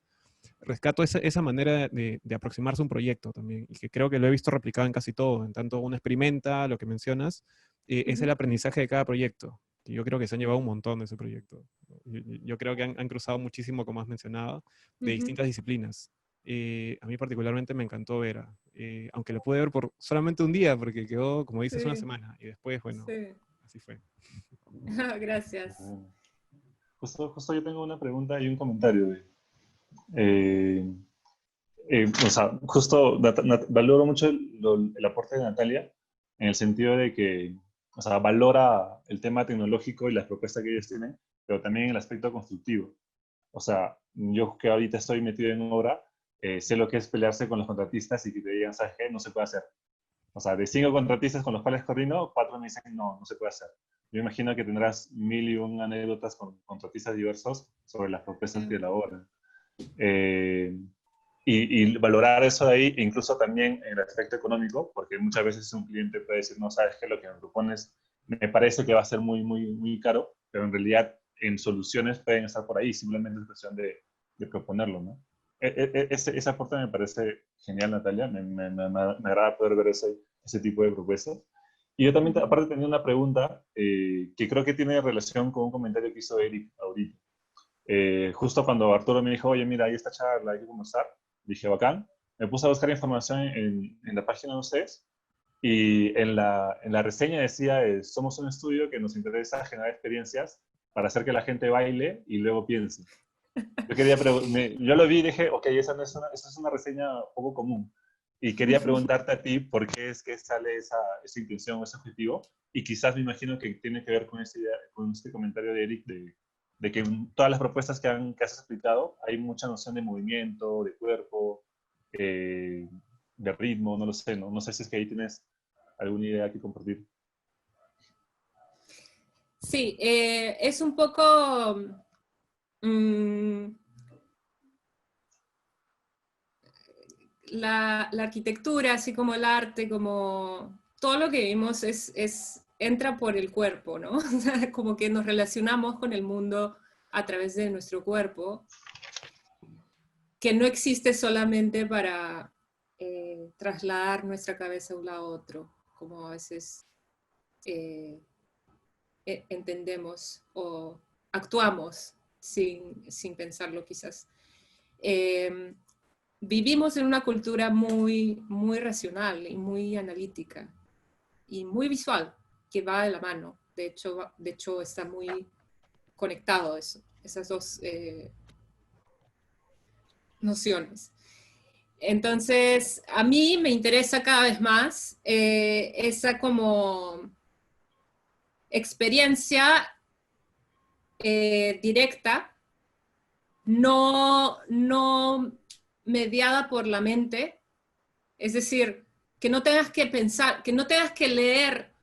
Rescato esa manera de aproximarse a un proyecto también, y que creo que lo he visto replicado en casi todo, en tanto uno experimenta, lo que mencionas, es el aprendizaje de cada proyecto, que yo creo que se han llevado un montón de ese proyecto. Yo creo que han cruzado muchísimo, como has mencionado, de distintas disciplinas. A mí particularmente me encantó Vera, aunque lo pude ver por solamente un día, porque quedó, como dices, una
Sí,
semana, y después, bueno,
sí.
así fue.
Gracias.
Justo yo tengo una pregunta y un comentario. Eh, o sea, justo valoro mucho el aporte de Natalia en el sentido de que, o sea, valora el tema tecnológico y las propuestas que ellos tienen, pero también el aspecto constructivo. O sea, yo que ahorita estoy metido en obra, sé lo que es pelearse con los contratistas y que te digan, ¿sabes qué? No se puede hacer. O sea, de 5 contratistas con los cuales coordino, 4 me dicen, no, no se puede hacer. Yo imagino que tendrás 1000 y 1 anécdotas con contratistas diversos sobre las propuestas que elaboran. Eh, y valorar eso de ahí, incluso también en el aspecto económico, porque muchas veces un cliente puede decir, no, sabes que lo que me propones me parece que va a ser muy, muy, muy caro, pero en realidad en soluciones pueden estar por ahí, simplemente es cuestión de proponerlo, ¿no? Ese aporte me parece genial, Natalia, me agrada poder ver ese tipo de propuestas. Y yo también, aparte, tenía una pregunta que creo que tiene relación con un comentario que hizo Eric ahorita. Justo cuando Arturo me dijo, oye, mira, hay esta charla, hay que conversar, dije, bacán. Me puse a buscar información en la página de ustedes y en la reseña decía, somos un estudio que nos interesa generar experiencias para hacer que la gente baile y luego piense. Yo lo vi y dije, ok, esa es una reseña poco común. Y quería preguntarte a ti por qué es que sale esa intención, ese objetivo. Y quizás me imagino que tiene que ver con con este comentario de Eric de que en todas las propuestas que has explicado hay mucha noción de movimiento, de cuerpo, de ritmo, no lo sé, no sé si es que ahí tienes alguna idea que compartir.
Sí, es un poco la arquitectura, así como el arte, como todo lo que vimos entra por el cuerpo, ¿no? O sea, como que nos relacionamos con el mundo a través de nuestro cuerpo, que no existe solamente para trasladar nuestra cabeza de un lado a otro, como a veces entendemos o actuamos sin pensarlo quizás. Vivimos en una cultura muy, muy racional y muy analítica y muy visual, que va de la mano. De hecho está muy conectado eso, esas dos nociones. Entonces, a mí me interesa cada vez más esa como experiencia directa, no mediada por la mente, es decir, que no tengas que pensar, que no tengas que leer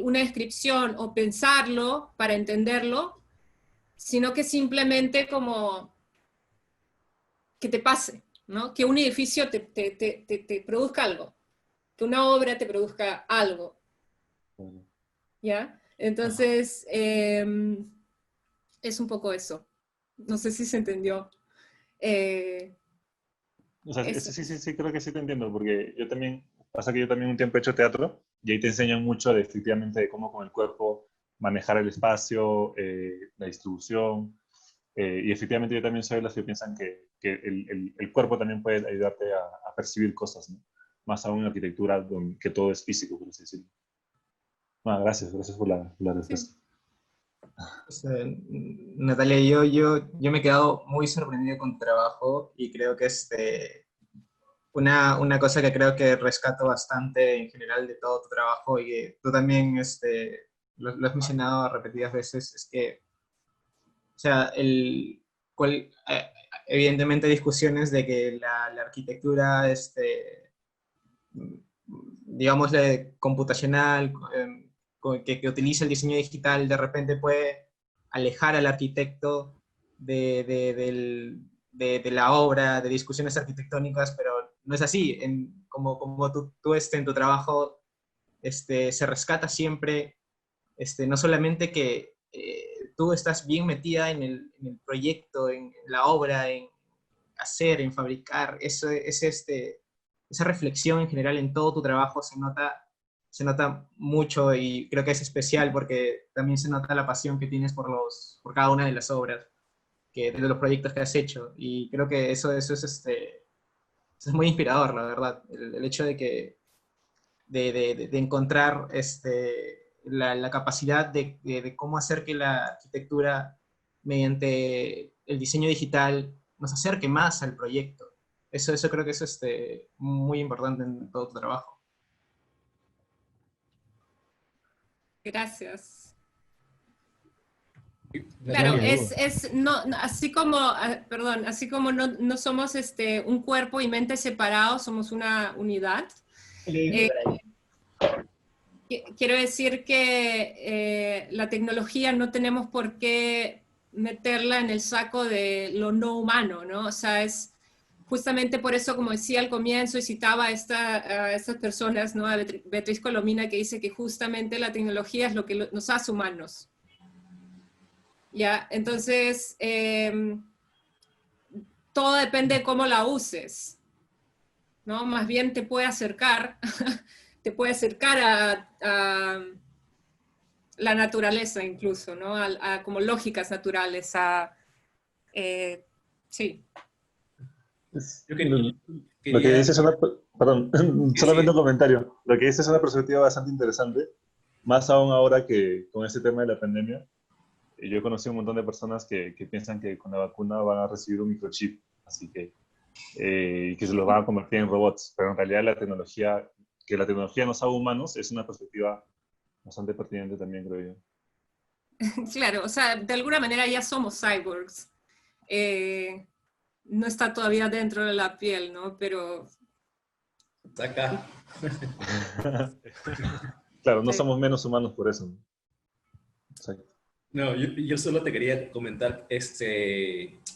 una descripción o pensarlo para entenderlo, sino que simplemente como que te pase, ¿no? Que un edificio te produzca algo, que una obra te produzca algo, ¿ya? Entonces, es un poco eso. No sé si se entendió.
O sea, sí, creo que sí te entiendo, porque yo también, pasa que yo también un tiempo he hecho teatro y ahí te enseñan mucho efectivamente de cómo con el cuerpo manejar el espacio, la distribución, y efectivamente yo también soy de los que piensan que el cuerpo también puede ayudarte a percibir cosas, ¿no? Más aún en arquitectura, que todo es físico, por así decirlo. Bueno, gracias por la respuesta.
Natalia, yo me he quedado muy sorprendido con tu trabajo y creo que una cosa que creo que rescato bastante en general de todo tu trabajo y que tú también lo has mencionado repetidas veces, es que, o sea, evidentemente hay discusiones de que la arquitectura, digámosle, computacional, que utiliza el diseño digital, de repente puede alejar al arquitecto de la obra, de discusiones arquitectónicas, pero no es así. Como tú en tu trabajo se rescata siempre, no solamente que tú estás bien metida en el proyecto, en la obra, en hacer, en fabricar, esa reflexión en general en todo tu trabajo se nota mucho y creo que es especial porque también se nota la pasión que tienes por cada una de las obras, de los proyectos que has hecho. Y creo que eso es muy inspirador, la verdad. El hecho de encontrar la capacidad de cómo hacer que la arquitectura, mediante el diseño digital, nos acerque más al proyecto. Eso creo que es muy importante en todo tu trabajo.
Gracias. Claro, así como, perdón, así como no somos un cuerpo y mente separados, somos una unidad. Quiero decir que la tecnología no tenemos por qué meterla en el saco de lo no humano, ¿no? O sea, es justamente por eso, como decía al comienzo, y citaba a estas personas, ¿no? A Beatriz Colomina, que dice que justamente la tecnología es lo que nos hace humanos. ¿Ya? Entonces, todo depende de cómo la uses, ¿no? Más bien te puede acercar, te puede acercar a la naturaleza incluso, ¿no? A como lógicas naturales, sí.
Lo que dices es perdón, solamente un comentario. Lo que dices es una perspectiva bastante interesante, más aún ahora que con este tema de la pandemia. Yo he conocido un montón de personas que piensan que con la vacuna van a recibir un microchip, así que se los van a convertir en robots, pero en realidad que la tecnología nos haga humanos es una perspectiva bastante pertinente también, creo yo.
Claro, o sea, de alguna manera ya somos cyborgs. No está todavía dentro de la piel, ¿no? Pero...
Está acá.
Claro, no somos menos humanos por eso. Exacto.
No, yo solo te quería comentar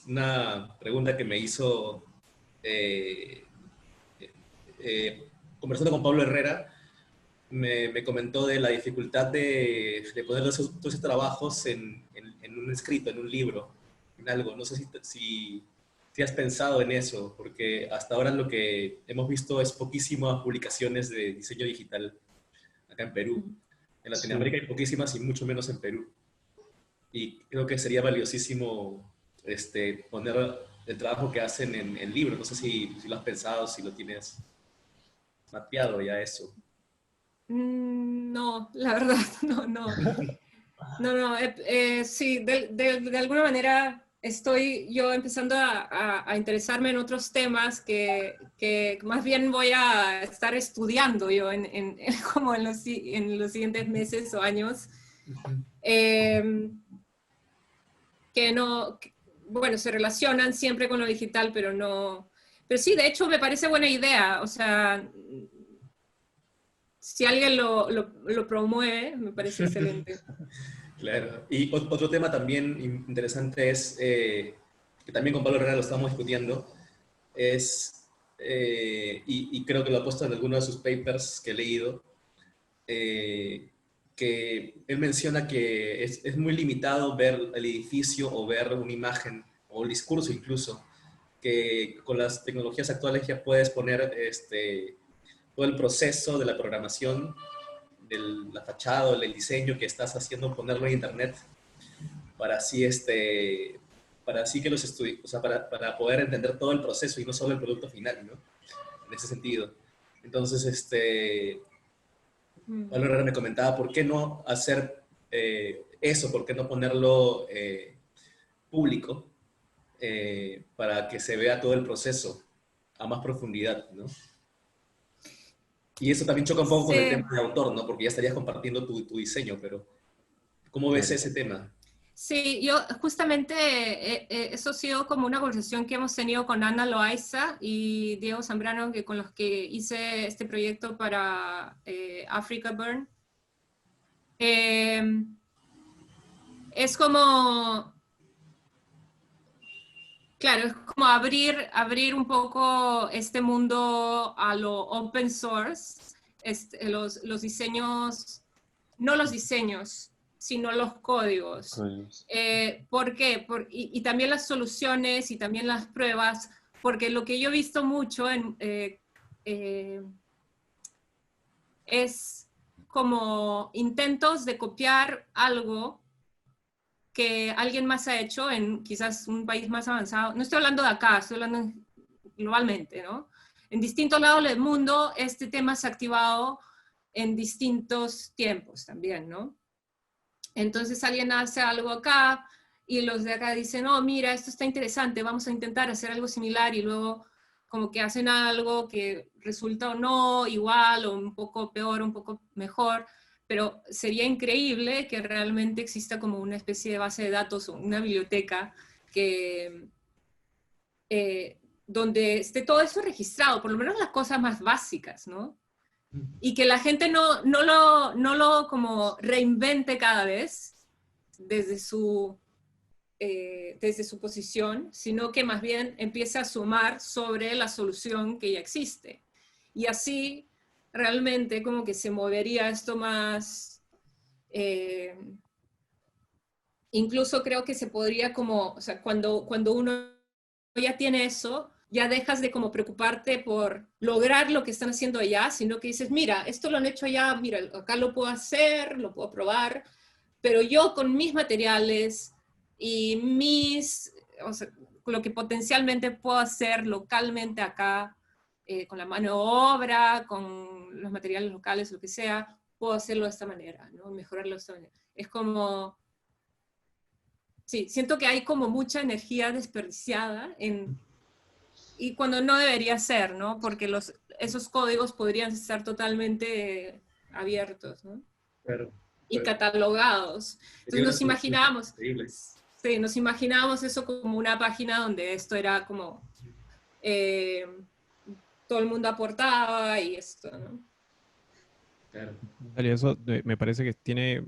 una pregunta que me hizo conversando con Pablo Herrera. Me comentó de la dificultad de poner todos esos trabajos en un escrito, en un libro, en algo. No sé si has pensado en eso, porque hasta ahora lo que hemos visto es poquísimas publicaciones de diseño digital acá en Perú. En Latinoamérica hay poquísimas y mucho menos en Perú. y creo que sería valiosísimo poner el trabajo que hacen en libro. No sé si lo has pensado, si lo tienes mapeado ya eso.
No, la verdad, no, sí, de alguna manera estoy yo empezando a interesarme en otros temas que más bien voy a estar estudiando yo como en los siguientes meses o años. Que no, bueno, se relacionan siempre con lo digital, pero no, pero sí, de hecho me parece buena idea, o sea, si alguien lo promueve, me parece excelente.
Claro. Y otro tema también interesante es, que también con Pablo Herrera lo estamos discutiendo, es, y creo que lo ha puesto en alguno de sus papers que he leído, que él menciona que es muy limitado ver el edificio o ver una imagen o el discurso incluso, que con las tecnologías actuales ya puedes poner todo el proceso de la programación, de la fachada o el diseño que estás haciendo, ponerlo en internet para así, para así que los estudios, o sea, para poder entender todo el proceso y no solo el producto final, ¿no? En ese sentido. Entonces, Pablo Herrera me comentaba, ¿por qué no hacer eso? ¿Por qué no ponerlo público para que se vea todo el proceso a más profundidad, ¿no? Y eso también choca un poco con el
Sí.
tema de autor, ¿no? Porque ya estarías compartiendo tu diseño, pero ¿cómo ves ese tema?
Sí, yo justamente eso ha sido como una conversación que hemos tenido con Ana Loaiza y Diego Zambrano, con los que hice este proyecto para Africa Burn. Es como, claro, es como abrir un poco este mundo a lo open source, los diseños, no los diseños, sino los códigos.
Códigos.
¿Por qué? Y también las soluciones y también las pruebas, porque lo que yo he visto mucho es como intentos de copiar algo que alguien más ha hecho en quizás un país más avanzado. No estoy hablando de acá, estoy hablando globalmente, ¿no? En distintos lados del mundo este tema se ha activado en distintos tiempos también, ¿no? Entonces alguien hace algo acá y los de acá dicen, oh, mira, esto está interesante, vamos a intentar hacer algo similar y luego como que hacen algo que resulta o no igual o un poco peor, un poco mejor, pero sería increíble que realmente exista como una especie de base de datos o una biblioteca que, donde esté todo eso registrado, por lo menos las cosas más básicas, ¿no? Y que la gente no lo como reinvente cada vez desde desde su posición, sino que más bien empiece a sumar sobre la solución que ya existe. Y así realmente como que se movería esto más, incluso creo que se podría como, o sea, cuando uno ya tiene eso, ya dejas de como preocuparte por lograr lo que están haciendo allá, sino que dices, mira, esto lo han hecho allá, mira, acá lo puedo hacer, lo puedo probar, pero yo con mis materiales y o sea, lo que potencialmente puedo hacer localmente acá, con la mano de obra, con los materiales locales, lo que sea, puedo hacerlo de esta manera, ¿no? Mejorarlo de esta manera. Es como, sí, siento que hay como mucha energía desperdiciada y cuando no debería ser, ¿no? Porque esos códigos podrían estar totalmente abiertos, ¿no?
Claro.
Y catalogados.
Sería
Entonces
una solución increíble.
sí, nos imaginábamos eso como una página donde esto era como eh, todo el mundo aportaba y esto, ¿no?
Claro.
Dale, eso me parece que tiene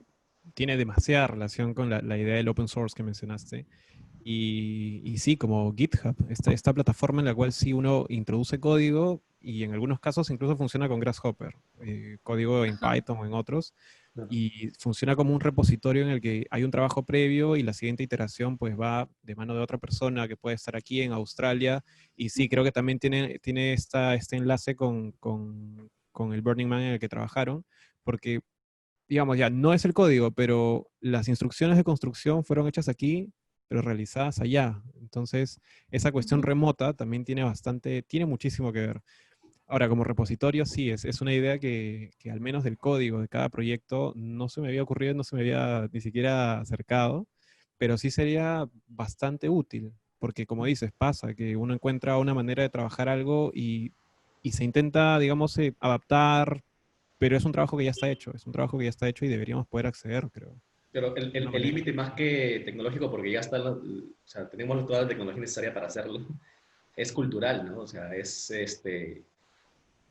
demasiada relación con la idea del open source que mencionaste. Y sí, como GitHub, esta plataforma en la cual sí uno introduce código y en algunos casos incluso funciona con Grasshopper, código en
Ajá.
Python o en otros,
Claro.
y funciona como un repositorio en el que hay un trabajo previo y la siguiente iteración pues va de mano de otra persona que puede estar aquí en Australia. Y sí, creo que también tiene este enlace con el Burning Man en el que trabajaron, porque digamos, ya no es el código, pero las instrucciones de construcción fueron hechas aquí, pero realizadas allá. Entonces, esa cuestión remota también tiene muchísimo que ver. Ahora, como repositorio, sí, es una idea que al menos del código de cada proyecto no se me había ocurrido, no se me había ni siquiera acercado, pero sí sería bastante útil, porque como dices, pasa que uno encuentra una manera de trabajar algo y se intenta, digamos, adaptar, pero es un trabajo que ya está hecho, es un trabajo que ya está hecho y deberíamos poder acceder, creo.
Pero
De alguna
el
manera.
límite más que tecnológico, porque ya está, o sea, tenemos toda la tecnología necesaria para hacerlo, es cultural, ¿no? O sea, es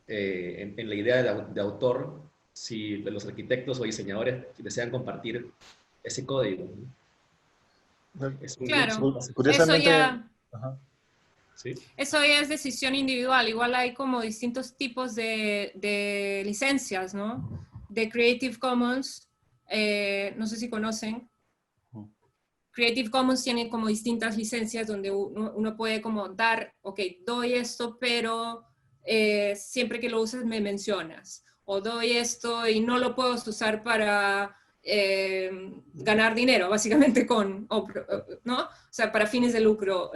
en la idea de autor, si los arquitectos o diseñadores desean compartir ese código, ¿no? Es un gusto
Claro,
básico.
eso
Curiosamente,
ya,
ajá,
¿Sí?
eso ya es decisión individual. Igual hay como distintos tipos de licencias, ¿no? De Creative Commons, no sé si conocen. Creative Commons tiene como distintas licencias donde uno puede como dar, ok, doy esto, pero siempre que lo uses me mencionas. O doy esto y no lo puedo usar para ganar dinero, básicamente ¿no? O sea, para fines de lucro.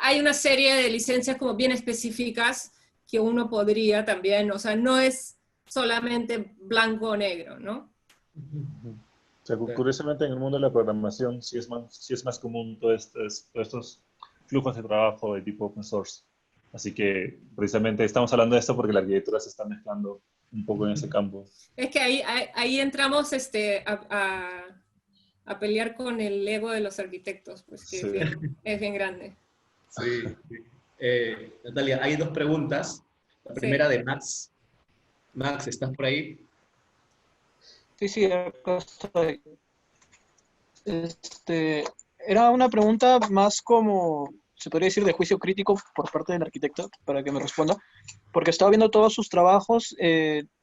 Hay una serie de licencias como bien específicas que uno podría también, o sea, no es solamente blanco o negro, ¿no?
o sea, curiosamente en el mundo de la programación sí es más común todos estos flujos de trabajo de tipo open source. Así que precisamente estamos hablando de esto porque la arquitectura se está mezclando un poco en ese campo.
Es que ahí entramos a pelear con el ego de los arquitectos, pues que
Sí.
es bien grande.
Sí. Sí. Natalia, hay dos preguntas. La primera
Sí.
de Max. Max, ¿estás por ahí?
Sí, sí, acá estoy. Era una pregunta más como, se podría decir, de juicio crítico por parte del arquitecto, para que me responda, porque estaba viendo todos sus trabajos,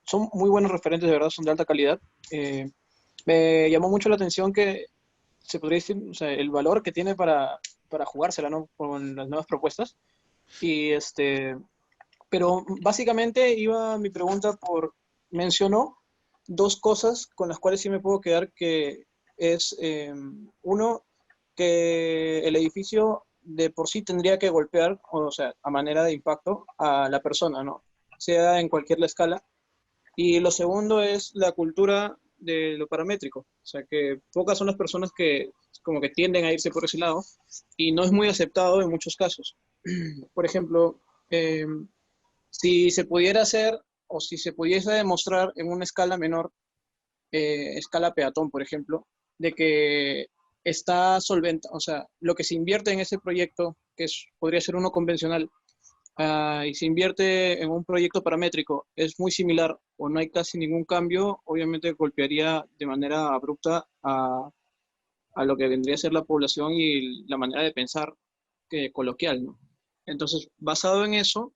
son muy buenos referentes, de verdad, son de alta calidad. Me llamó mucho la atención que se podría decir, o sea, el valor que tiene para jugársela, ¿no? Con las nuevas propuestas. Y pero básicamente iba mi pregunta mencionó dos cosas con las cuales sí me puedo quedar, que es, uno, que el edificio de por sí tendría que golpear, o sea, a manera de impacto, a la persona, ¿no? Sea en cualquier escala. Y lo segundo es la cultura de lo paramétrico. O sea, que pocas son las personas que como que tienden a irse por ese lado y no es muy aceptado en muchos casos. Por ejemplo, si se pudiera hacer o si se pudiese demostrar en una escala menor, escala peatón, por ejemplo, de que está solvente, o sea, lo que se invierte en ese proyecto, podría ser uno convencional, y se invierte en un proyecto paramétrico, es muy similar o no hay casi ningún cambio, obviamente golpearía de manera abrupta a lo que vendría a ser la población y la manera de pensar coloquial, ¿no? Entonces, basado en eso,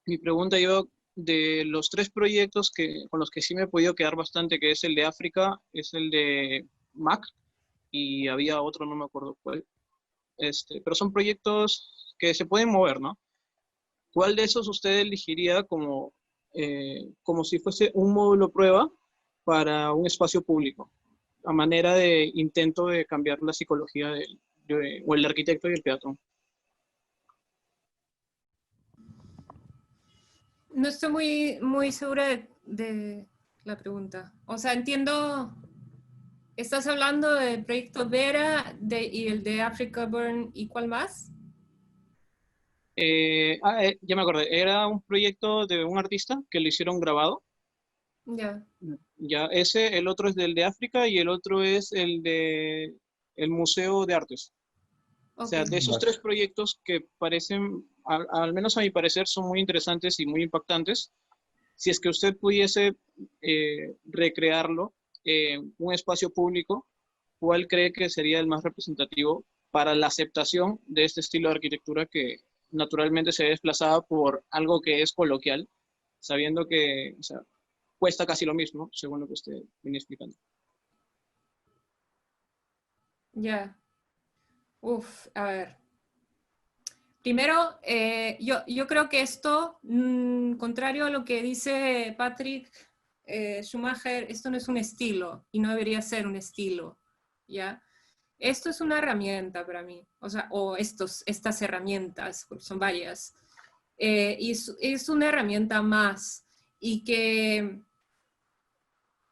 mi pregunta yo, de los tres proyectos con los que sí me he podido quedar bastante, que es el de África, es el de Mac, y había otro, no me acuerdo cuál, pero son proyectos que se pueden mover, ¿no? ¿Cuál de esos usted elegiría como si fuese un módulo prueba para un espacio público, a manera de intento de cambiar la psicología o el arquitecto y el peatón?
No estoy muy segura de la pregunta. O sea, entiendo, estás hablando del proyecto Vera y el de Africa Burn, ¿y cuál más?
Ya me acordé, era un proyecto de un artista que lo hicieron grabado.
Ya.
Ya, el otro es del de África y el otro es el Museo de Artes. O
Ok.
sea, de esos tres proyectos que parecen, al menos a mi parecer, son muy interesantes y muy impactantes, si es que usted pudiese recrearlo en un espacio público, ¿cuál cree que sería el más representativo para la aceptación de este estilo de arquitectura que naturalmente se ve desplazada por algo que es coloquial, sabiendo que, o sea, cuesta casi lo mismo, según lo que usted viene explicando?
Ya. Uf, a ver. Primero, yo creo que esto, contrario a lo que dice Patrick, Schumacher, esto no es un estilo y no debería ser un estilo, ¿ya? Esto es una herramienta para mí, o sea, o estas herramientas, porque son varias, y es una herramienta más, y que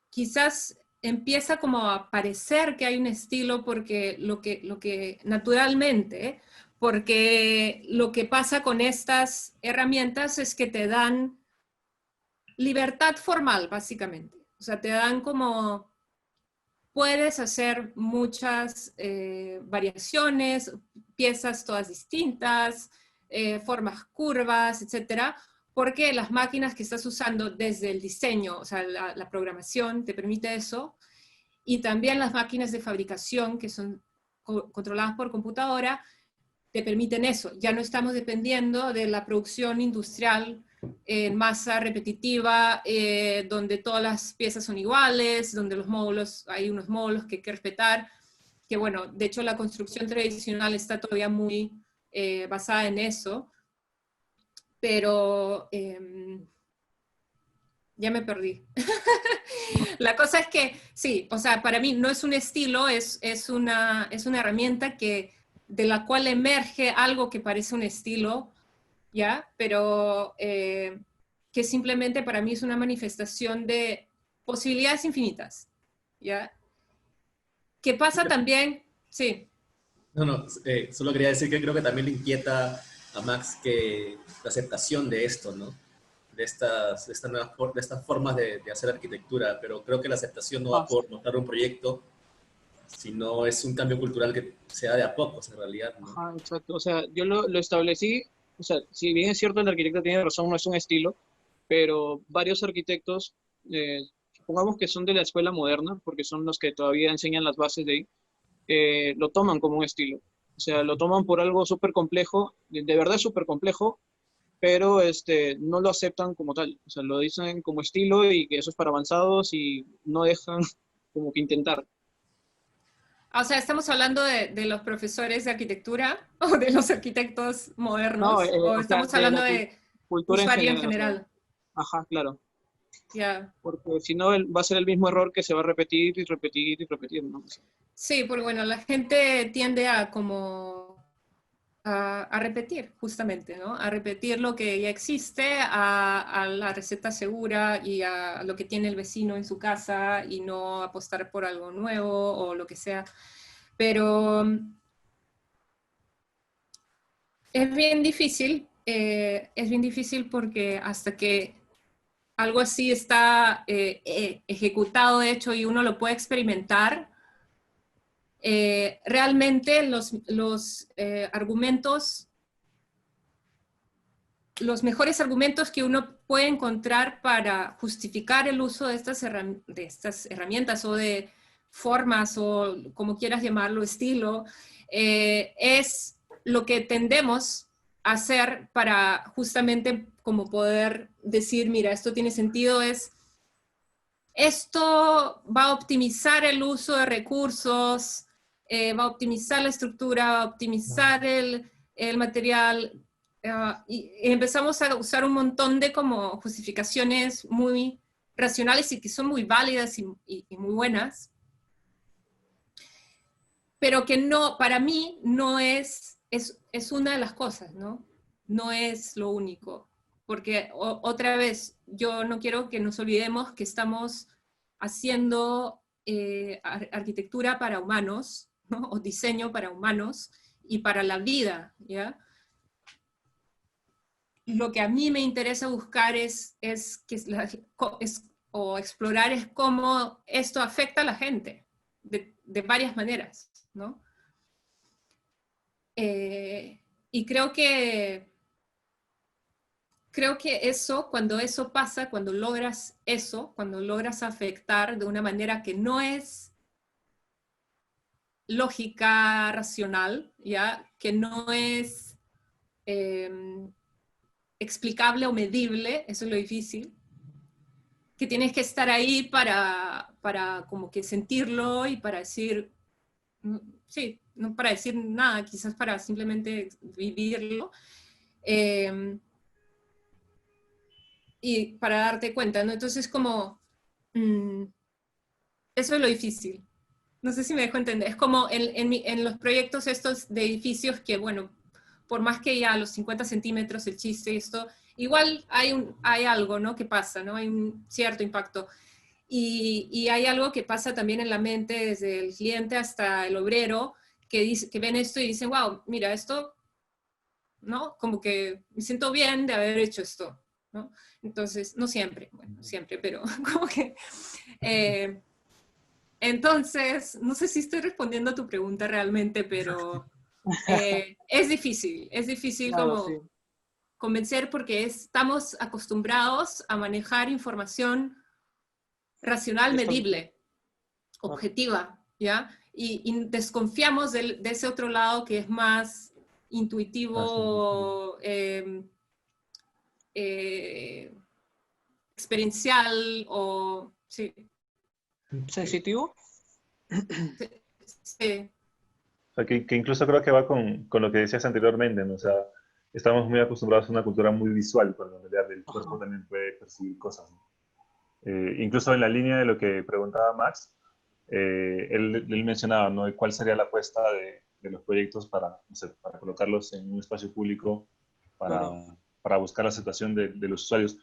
quizás empieza como a parecer que hay un estilo porque lo que naturalmente, porque lo que pasa con estas herramientas es que te dan libertad formal, básicamente. O sea, te dan como, puedes hacer muchas variaciones, piezas todas distintas, formas curvas, etcétera, porque las máquinas que estás usando desde el diseño, o sea, la programación te permite eso, y también las máquinas de fabricación que son controladas por computadora, te permiten eso. Ya no estamos dependiendo de la producción industrial en masa repetitiva, donde todas las piezas son iguales, donde los módulos, hay unos módulos que hay que respetar, que bueno, de hecho la construcción tradicional está todavía muy basada en eso, pero ya me perdí. La cosa es que, sí, o sea, para mí no es un estilo, es una herramienta de la cual emerge algo que parece un estilo, ¿ya? Pero que simplemente para mí es una manifestación de posibilidades infinitas, ¿ya? ¿Qué pasa también? Sí.
No, solo quería decir que creo que también le inquieta a Max que la aceptación de esto, ¿no? De estas formas de hacer arquitectura, pero creo que la aceptación no va por montar un proyecto, sino es un cambio cultural que se da de a pocos en realidad, ¿no?
Ajá, exacto. O sea, yo lo establecí, o sea, si bien es cierto el arquitecto tiene razón, no es un estilo, pero varios arquitectos, supongamos que son de la escuela moderna, porque son los que todavía enseñan las bases de ahí, lo toman como un estilo. O sea, lo toman por algo súper complejo, de verdad súper complejo, pero no lo aceptan como tal. O sea, lo dicen como estilo y que eso es para avanzados y no dejan como que intentar.
O sea, ¿estamos hablando de los profesores de arquitectura o de los arquitectos modernos?
No,
¿O
o sea,
estamos
de
hablando
la
de
cultura en
usuario en
general. O sea,
general?
ajá, claro.
Ya.
Porque si no va a ser el mismo error que se va a repetir y repetir y repetir, ¿no?
Sí, porque bueno, la gente tiende a como a repetir, justamente, ¿no? A repetir lo que ya existe, a la receta segura y a lo que tiene el vecino en su casa y no apostar por algo nuevo o lo que sea. Pero es bien difícil porque hasta que algo así está ejecutado, hecho, y uno lo puede experimentar, realmente los argumentos, los mejores argumentos que uno puede encontrar para justificar el uso de estas herramientas o de formas o como quieras llamarlo, estilo, es lo que tendemos a hacer para justamente como poder decir, mira, esto tiene sentido, esto va a optimizar el uso de recursos, va a optimizar la estructura, va a optimizar el material, y empezamos a usar un montón de como justificaciones muy racionales y que son muy válidas y muy buenas, pero que no, para mí no es una de las cosas, ¿no? No es lo único, porque otra vez, yo no quiero que nos olvidemos que estamos haciendo arquitectura para humanos, ¿no? O diseño para humanos y para la vida, ¿ya? Lo que a mí me interesa buscar o explorar es cómo esto afecta a la gente de varias maneras, ¿no? Y creo que eso, cuando eso pasa, cuando logras eso, cuando logras afectar de una manera que no es lógica, racional, ¿ya? Que no es explicable o medible, eso es lo difícil, que tienes que estar ahí para como que sentirlo y para decir, sí, no para decir nada, quizás para simplemente vivirlo. Y para darte cuenta, ¿no? Entonces como Eso es lo difícil. No sé si me dejo entender. Es como en los proyectos estos de edificios que, bueno, por más que ya a los 50 centímetros el chiste y esto, igual hay algo, ¿no? Que pasa, ¿no? Hay un cierto impacto. Y hay algo que pasa también en la mente desde el cliente hasta el obrero, que ven esto y dicen, wow, mira, esto, ¿no? Como que me siento bien de haber hecho esto, ¿no? Entonces, no siempre, bueno, siempre, pero como que... entonces, no sé si estoy respondiendo a tu pregunta realmente, pero es difícil
Claro, sí.
como convencer porque estamos acostumbrados a manejar información racional,
Esto-
medible, objetiva, ¿ya? Y desconfiamos de ese otro lado que es más intuitivo, experiencial o... Sí,
¿Sensitivo?
sí.
O sea, que incluso creo que va con lo que decías anteriormente, ¿no? O sea, estamos muy acostumbrados a una cultura muy visual, cuando en realidad el cuerpo
Ajá.
también puede percibir cosas, ¿no? Incluso en la línea de lo que preguntaba Max, él mencionaba, ¿no? ¿Cuál sería la apuesta de los proyectos para, no sé, para colocarlos en un espacio público, para,
Claro.
para buscar la aceptación de los usuarios?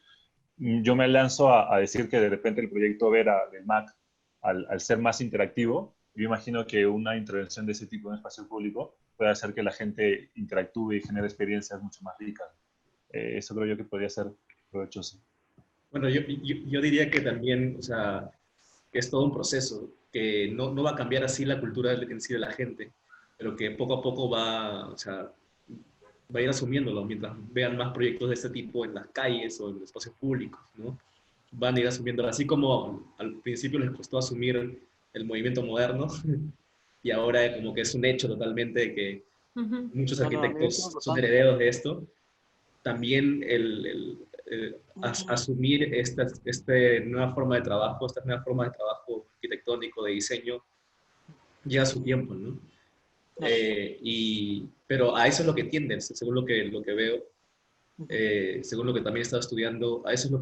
Yo me lanzo a decir que de repente el proyecto Vera del MAC, al ser más interactivo, yo imagino que una intervención de ese tipo en un espacio público puede hacer que la gente interactúe y genere experiencias mucho más ricas. Eso creo yo que podría ser provechoso.
Bueno, yo diría que también, o sea, que es todo un proceso, que no va a cambiar así la cultura en sí de la gente, pero que poco a poco va, o sea, va a ir asumiéndolo mientras vean más proyectos de este tipo en las calles o en espacios públicos, ¿no? Van a ir asumiéndolo, así como al principio les costó asumir el movimiento moderno y ahora como que es un hecho totalmente de que
Ujú.
muchos
Claro, a mí eso es
arquitectos son
importante.
herederos de esto. También asumir esta nueva forma de trabajo, esta nueva forma de trabajo arquitectónico, de diseño, lleva su tiempo, ¿no?
Claro.
Pero a eso es lo que tienden, según lo que veo, según lo que también he estado estudiando, a eso es lo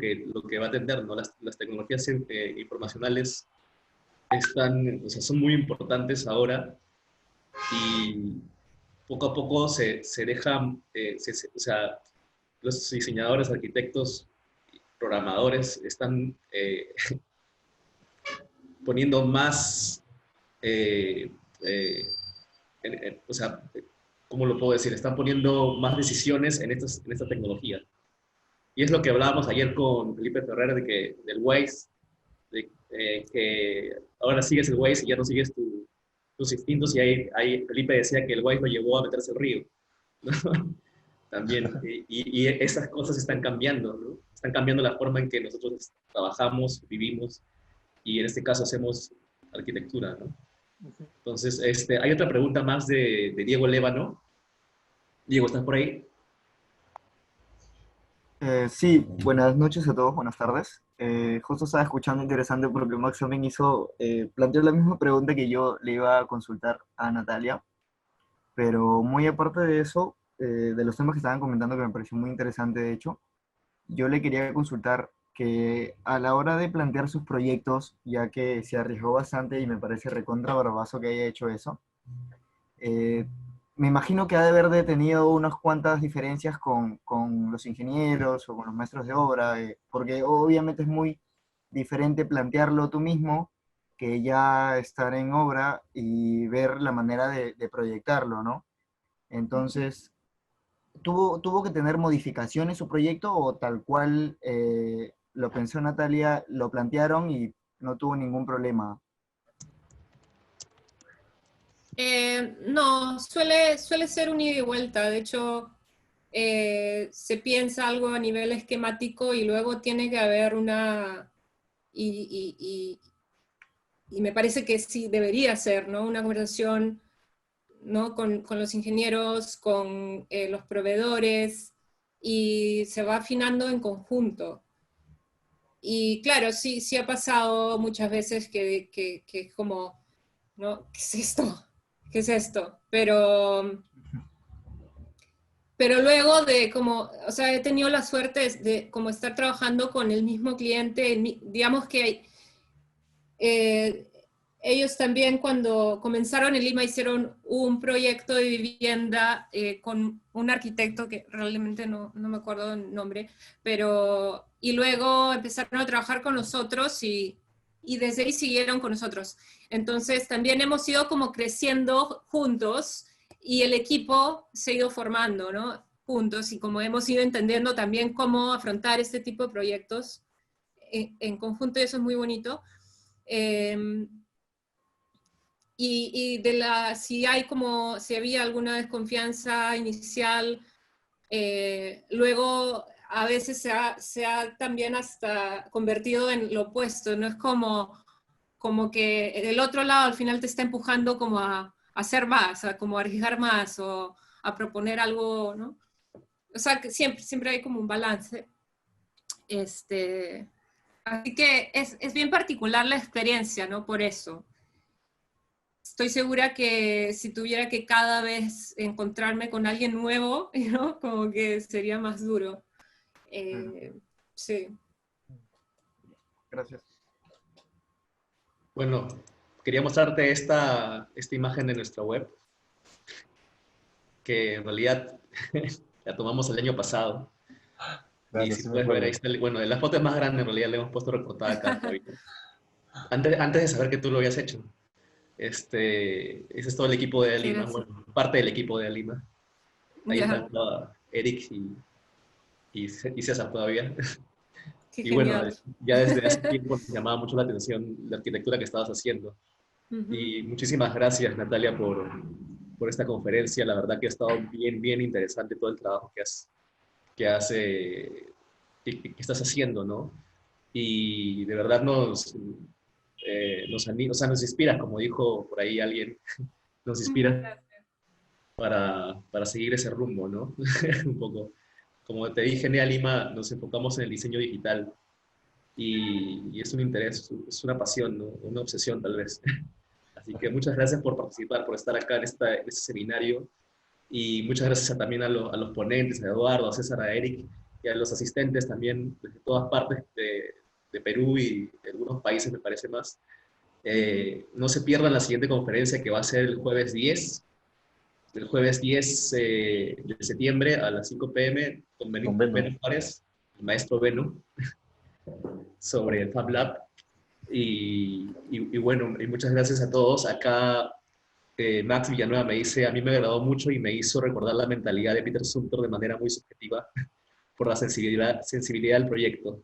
que va a tender, ¿no? Las tecnologías informacionales o sea, son muy importantes ahora y poco a poco se dejan, o sea, los diseñadores, arquitectos, programadores están poniendo más, eh, eh, o sea, ¿cómo lo puedo decir? Están poniendo más decisiones en esta tecnología. Y es lo que hablábamos ayer con Felipe Ferrer del Waze, que ahora sigues el Waze y ya no sigues tus instintos. Y Felipe decía que el Waze lo llevó a meterse al río, ¿no? También. Y esas cosas están cambiando, ¿no? Están cambiando la forma en que nosotros trabajamos, vivimos y en este caso hacemos arquitectura, ¿no? Entonces, hay otra pregunta más de Diego Lévano. Diego, ¿estás por ahí?
Sí, buenas noches a todos, buenas tardes. Justo estaba escuchando interesante porque Max también planteó la misma pregunta que yo le iba a consultar a Natalia, pero muy aparte de eso, de los temas que estaban comentando que me pareció muy interesante de hecho, yo le quería consultar que a la hora de plantear sus proyectos, ya que se arriesgó bastante y me parece recontra barbazo que haya hecho eso, eh, me imagino que ha de haber tenido unas cuantas diferencias con los ingenieros o con los maestros de obra, porque obviamente es muy diferente plantearlo tú mismo que ya estar en obra y ver la manera de proyectarlo, ¿no? Entonces, ¿tuvo que tener modificaciones su proyecto o tal cual lo pensó Natalia, lo plantearon y no tuvo ningún problema?
No, suele ser un ida y vuelta. De hecho, se piensa algo a nivel esquemático y luego tiene que haber una... Y me parece que sí debería ser, ¿no? Una conversación, ¿no? Con los ingenieros, con los proveedores, y se va afinando en conjunto. Y claro, sí ha pasado muchas veces que es como, ¿no? ¿Qué es esto? ¿Qué es esto? Pero luego de como, o sea, he tenido la suerte de como estar trabajando con el mismo cliente, digamos que ellos también cuando comenzaron en Lima hicieron un proyecto de vivienda con un arquitecto que realmente no me acuerdo el nombre, y luego empezaron a trabajar con nosotros y desde ahí siguieron con nosotros. Entonces también hemos ido como creciendo juntos y el equipo se ha ido formando, ¿no? Juntos, y como hemos ido entendiendo también cómo afrontar este tipo de proyectos en conjunto, y eso es muy bonito. Si había alguna desconfianza inicial, luego a veces se ha también hasta convertido en lo opuesto, ¿no? Es como que el otro lado al final te está empujando como a hacer más, como a arriesgar más o a proponer algo, ¿no? O sea, que siempre hay como un balance. Así que es bien particular la experiencia, ¿no? Por eso. Estoy segura que si tuviera que cada vez encontrarme con alguien nuevo, ¿no? Como que sería más duro. Sí.
Gracias.
Bueno, quería mostrarte esta imagen de nuestra web, que en realidad la tomamos el año pasado. Y si puedes ver, ahí está, bueno, la foto es más grande, en realidad le hemos puesto recortada acá todavía. Antes de saber que tú lo habías hecho. Ese es todo el equipo de Lima, bueno, parte del equipo de Lima. Ahí está Eric y César todavía. Y bueno, ya desde hace tiempo me llamaba mucho la atención la arquitectura que estabas haciendo. Y muchísimas gracias, Natalia, por esta conferencia. La verdad que ha estado bien interesante todo el trabajo que estás haciendo, ¿no? Y de verdad nos anima, o sea, nos inspira, como dijo por ahí alguien, nos inspira para seguir ese rumbo, ¿no? Un poco. Como te dije, en EA Lima nos enfocamos en el diseño digital y es un interés, es una pasión, ¿no? Una obsesión tal vez. Así que muchas gracias por participar, por estar acá en este seminario, y muchas gracias también a los ponentes, a Eduardo, a César, a Eric, y a los asistentes también desde todas partes de Perú y de algunos países, me parece más. No se pierdan la siguiente conferencia, que va a ser el jueves 10 de septiembre a las 5 p.m. con Benu Juárez, el maestro Benu, sobre el Fab Lab. Y bueno, y muchas gracias a todos. Acá Max Villanueva me dice, a mí me agradó mucho y me hizo recordar la mentalidad de Peter Zumthor de manera muy subjetiva por la sensibilidad del proyecto.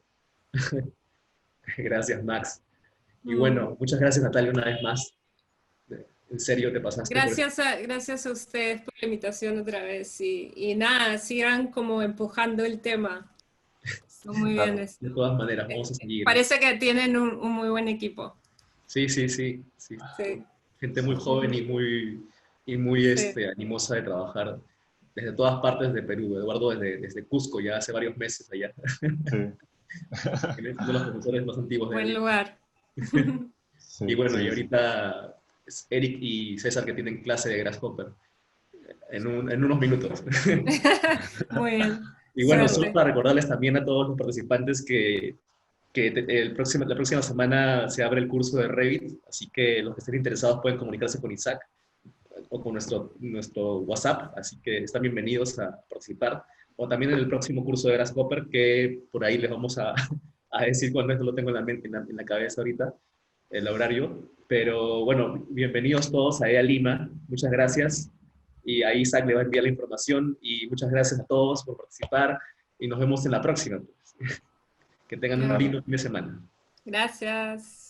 Gracias, Max. Y bueno, muchas gracias, Natalia, una vez más. En serio, te pasaste.
Gracias a ustedes por la invitación otra vez. Y nada, sigan como empujando el tema. Son muy bien.
De todas maneras, vamos a seguir.
Parece que tienen un muy buen equipo.
Sí. Gente muy joven y muy animosa de trabajar desde todas partes de Perú. Eduardo desde Cusco, ya hace varios meses allá. Sí. Uno de los profesores más antiguos de
Buen lugar.
Y bueno, y ahorita es Eric y César que tienen clase de Grasshopper en unos minutos.
Muy bien.
Y bueno, solo para recordarles también a todos los participantes que la próxima semana se abre el curso de Revit, así que los que estén interesados pueden comunicarse con Isaac o con nuestro WhatsApp, así que están bienvenidos a participar. O también en el próximo curso de Grasshopper, que por ahí les vamos a decir cuándo, esto lo tengo en la cabeza ahorita, el horario. Pero bueno, bienvenidos todos a EA Lima, muchas gracias. Y ahí Isaac le va a enviar la información, y muchas gracias a todos por participar, y nos vemos en la próxima. Que tengan un lindo fin de semana.
Gracias.